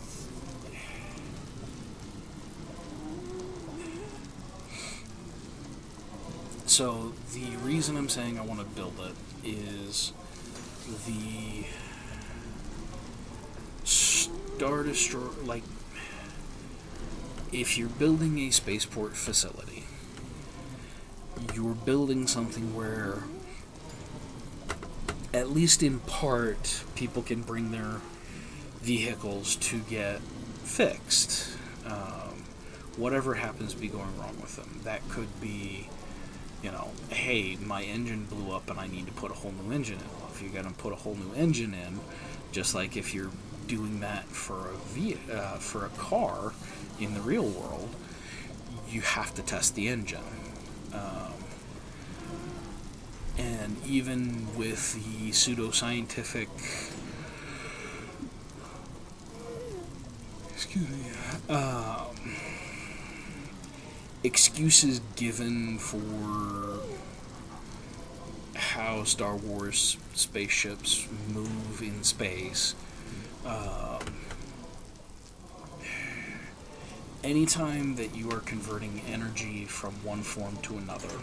so the reason I'm saying I want to build it is the Star Destroyer, like, if you're building a spaceport facility, you're building something where, at least in part, people can bring their vehicles to get fixed. Whatever happens to be going wrong with them. That could be, hey, my engine blew up and I need to put a whole new engine in. Well, if you're going to put a whole new engine in, just like if you're doing that for a car in the real world, you have to test the engine. And even with the pseudoscientific, excuses given for how Star Wars spaceships move in space, anytime that you are converting energy from one form to another,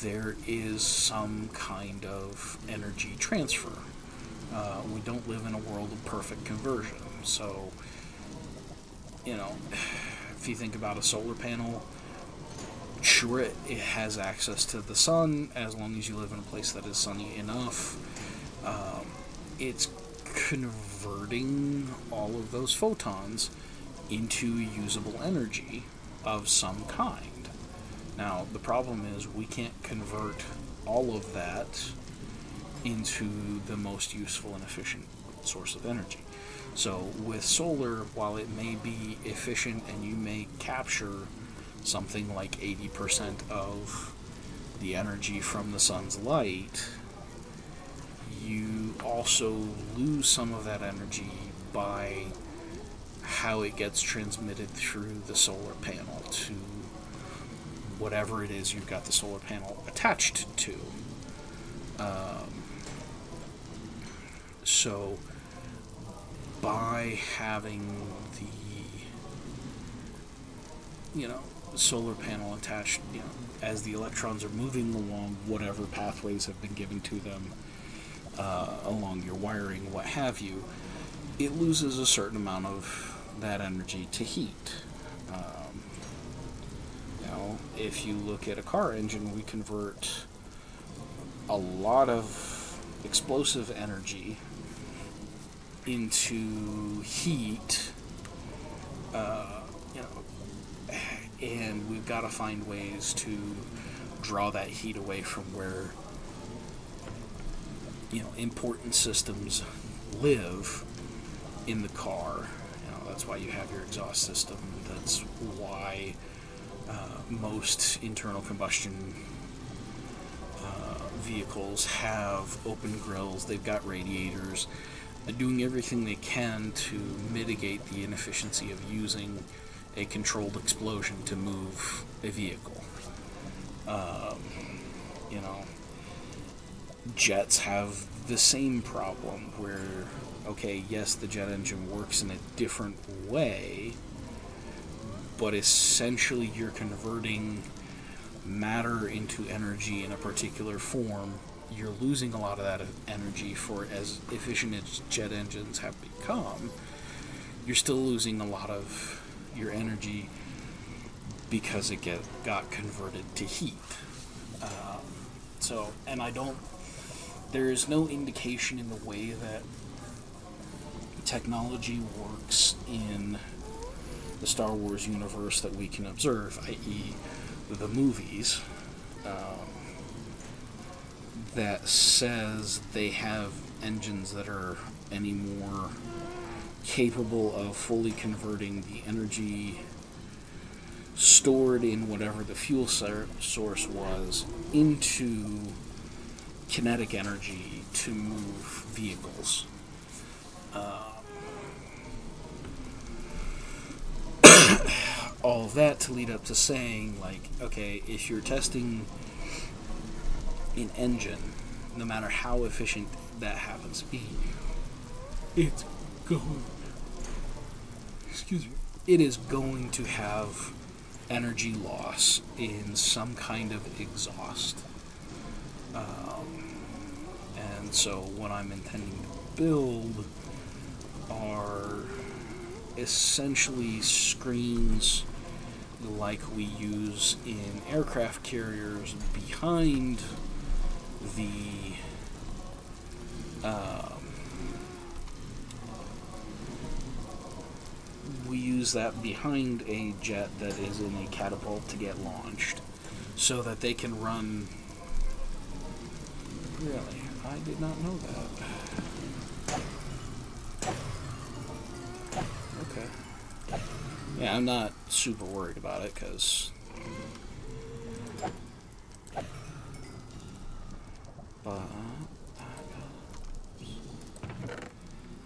there is some kind of energy transfer. We don't live in a world of perfect conversion. So, if you think about a solar panel, sure, it has access to the sun as long as you live in a place that is sunny enough. It's converting all of those photons into usable energy of some kind. Now, the problem is we can't convert all of that into the most useful and efficient source of energy. So with solar, while it may be efficient and you may capture something like 80% of the energy from the sun's light, you also lose some of that energy by how it gets transmitted through the solar panel to whatever it is you've got the solar panel attached to. So by having the solar panel attached, as the electrons are moving along whatever pathways have been given to them, along your wiring, what have you, it loses a certain amount of that energy to heat. If you look at a car engine, we convert a lot of explosive energy into heat, and we've got to find ways to draw that heat away from where important systems live in the car. That's why you have your exhaust system. That's why most internal combustion vehicles have open grills, they've got radiators, doing everything they can to mitigate the inefficiency of using a controlled explosion to move a vehicle. You know, jets have the same problem where, okay, yes, the jet engine works in a different way, but essentially you're converting matter into energy in a particular form. You're losing a lot of that energy. For as efficient as jet engines have become, you're still losing a lot of your energy because it got converted to heat. And there is no indication in the way that technology works in the Star Wars universe that we can observe, i.e. the movies, that says they have engines that are any more capable of fully converting the energy stored in whatever the fuel source was into kinetic energy to move vehicles. All of that to lead up to saying, like, okay, if you're testing an engine, no matter how efficient that happens to be, it is going to have energy loss in some kind of exhaust. And so what I'm intending to build are essentially screens like we use in aircraft carriers behind the we use that behind a jet that is in a catapult to get launched, so that they can run. Really? I did not know that. Okay. Yeah, I'm not super worried about it, because oh,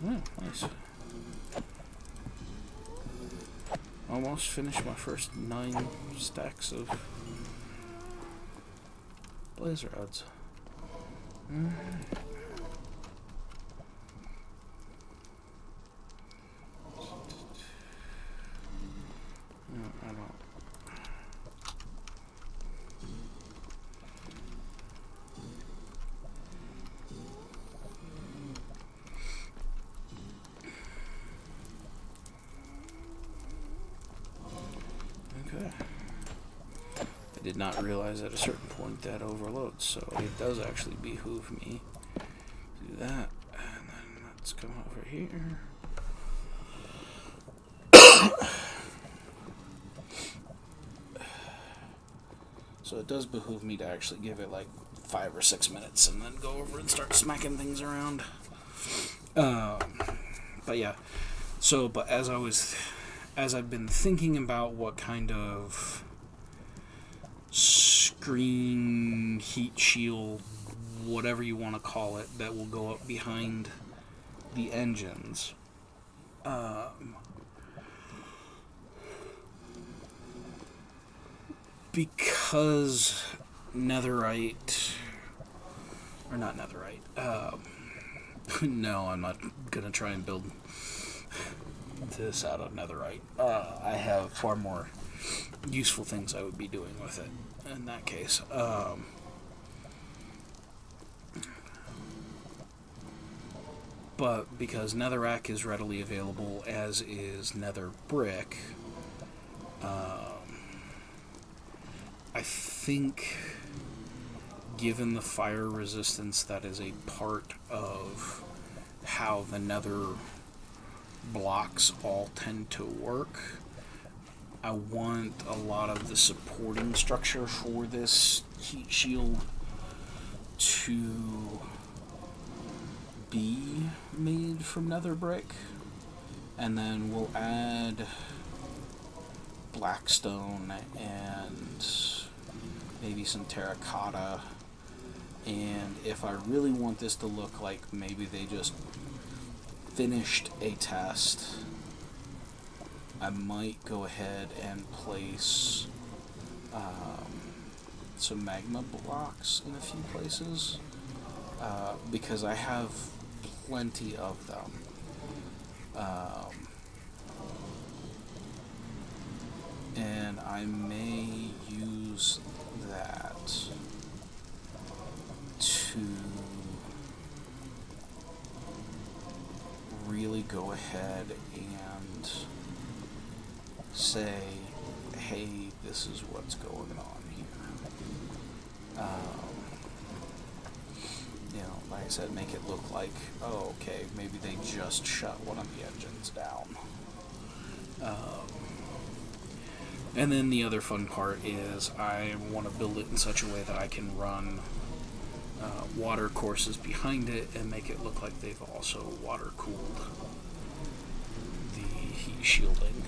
nice. Almost finished my first 9 stacks of blazer rods. I don't. Okay. I did not realize at a certain point that overloads, so it does actually behoove me to do that. And then let's come over here. So it does behoove me to actually give it like 5 or 6 minutes and then go over and start smacking things around. But yeah. So, but as I've been thinking about what kind of screen, heat shield, whatever you want to call it, that will go up behind the engines, because netherite, or not netherite, no, I'm not gonna try and build this out of netherite. I have far more useful things I would be doing with it in that case. But because netherrack is readily available, as is nether brick, I think, given the fire resistance that is a part of how the nether blocks all tend to work, I want a lot of the supporting structure for this heat shield to be made from nether brick, and then we'll add blackstone and maybe some terracotta And if I really want this to look like maybe they just finished a test, I might go ahead and place some magma blocks in a few places, because I have plenty of them. And I may use that to really go ahead and say, hey, this is what's going on here. You know, like I said, make it look like, oh, okay, maybe they just shut one of the engines down. And then the other fun part is I want to build it in such a way that I can run water courses behind it and make it look like they've also water cooled the heat shielding.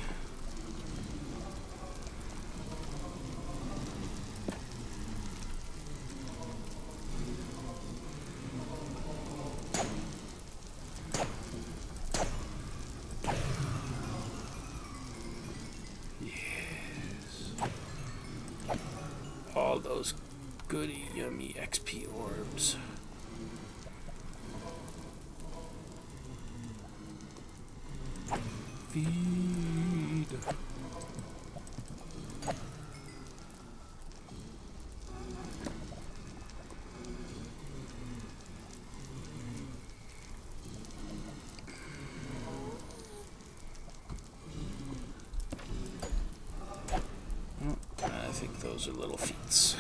All those goody, yummy XP orbs. Feed. Oh, I think those are little feats.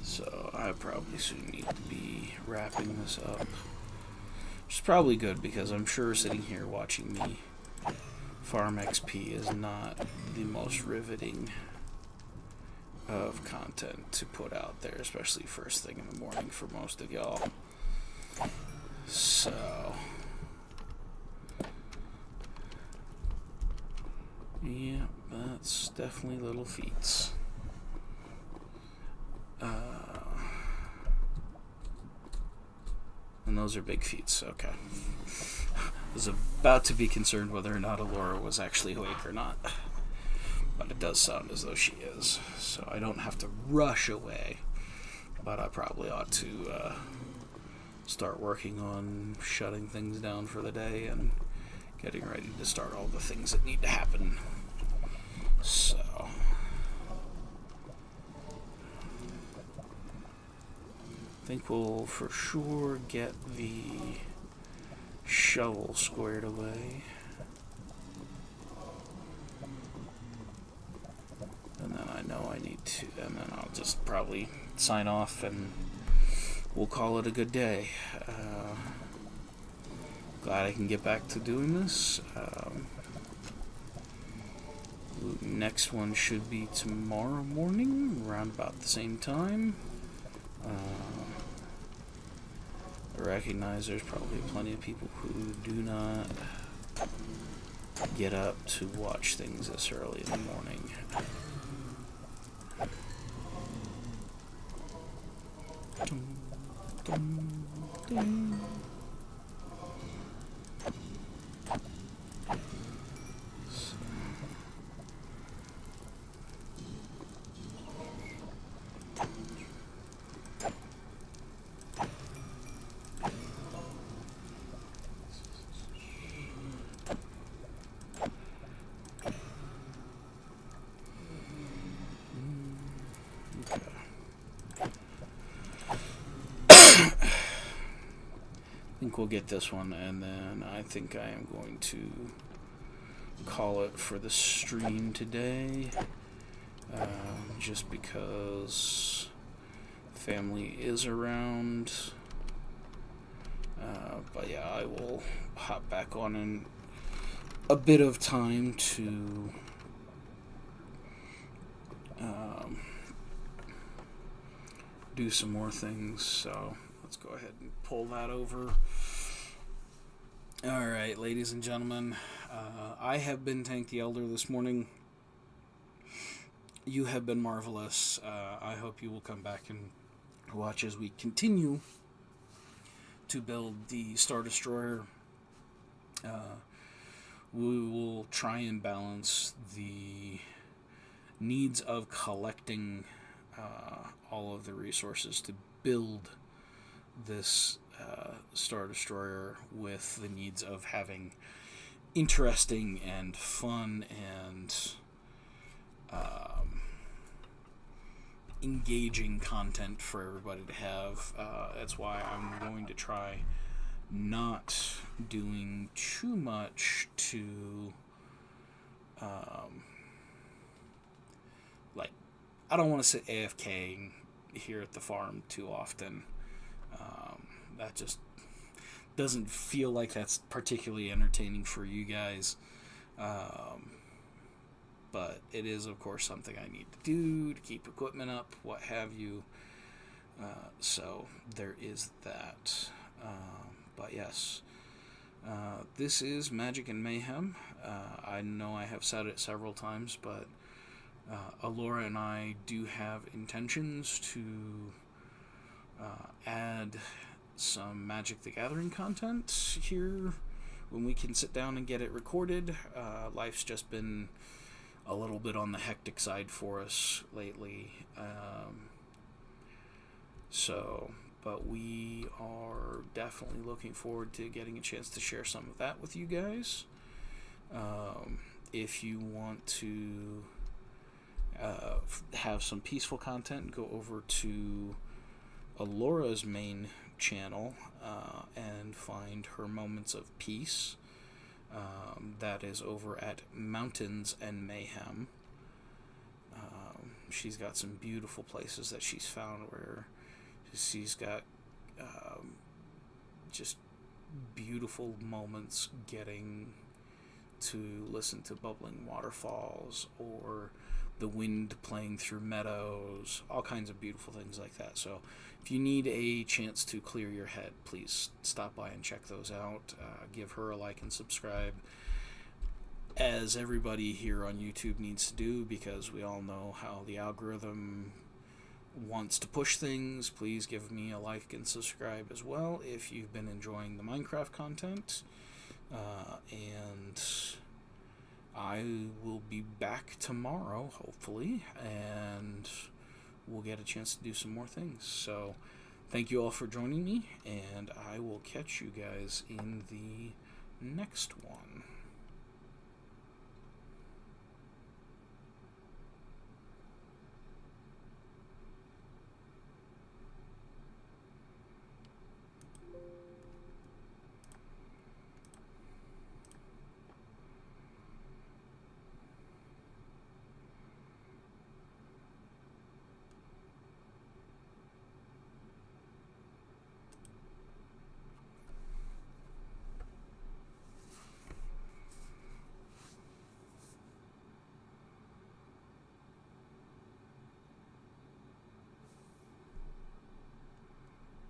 So I probably soon need to be wrapping this up. Which is probably good, because I'm sure sitting here watching me farm XP is not the most riveting of content to put out there, especially first thing in the morning for most of y'all. So yeah, that's definitely little feats. And those are big feats, okay. I was about to be concerned whether or not Alora was actually awake or not. But it does sound as though she is. So I don't have to rush away. But I probably ought to start working on shutting things down for the day and getting ready to start all the things that need to happen. So I think we'll for sure get the shovel squared away. And then I know I need to, and then I'll just probably sign off and we'll call it a good day. Glad I can get back to doing this. Next one should be tomorrow morning, around about the same time. I recognize there's probably plenty of people who do not get up to watch things this early in the morning. Dum, dum, dum. I think we'll get this one, and then I think I am going to call it for the stream today, just because family is around. But yeah, I will hop back on in a bit of time to do some more things, so let's go ahead and pull that over. Alright, ladies and gentlemen, I have been TanktheElder this morning. you have been marvelous. I hope you will come back and watch as we continue to build the Star Destroyer. We will try and balance the needs of collecting all of the resources to build this Star Destroyer with the needs of having interesting and fun and engaging content for everybody to have. That's why I'm going to try not doing too much to like, I don't want to sit AFK here at the farm too often. That just doesn't feel like that's particularly entertaining for you guys. But it is, of course, something I need to do to keep equipment up, what have you. So there is that. But yes, this is Magic and Mayhem. I know I have said it several times, but Alora and I do have intentions to add some Magic the Gathering content here when we can sit down and get it recorded. Life's just been a little bit on the hectic side for us lately. But we are definitely looking forward to getting a chance to share some of that with you guys. If you want to have some peaceful content, go over to Alora's main channel and find her Moments of Peace. That is over at Mountains and Mayhem. She's got some beautiful places that she's found where she's got just beautiful moments getting to listen to bubbling waterfalls or the wind playing through meadows, all kinds of beautiful things like that. So if you need a chance to clear your head, please stop by and check those out. Give her a like and subscribe, as everybody here on YouTube needs to do, because we all know how the algorithm wants to push things. Please give me a like and subscribe as well if you've been enjoying the Minecraft content. And I will be back tomorrow, hopefully, and we'll get a chance to do some more things. So thank you all for joining me, and I will catch you guys in the next one.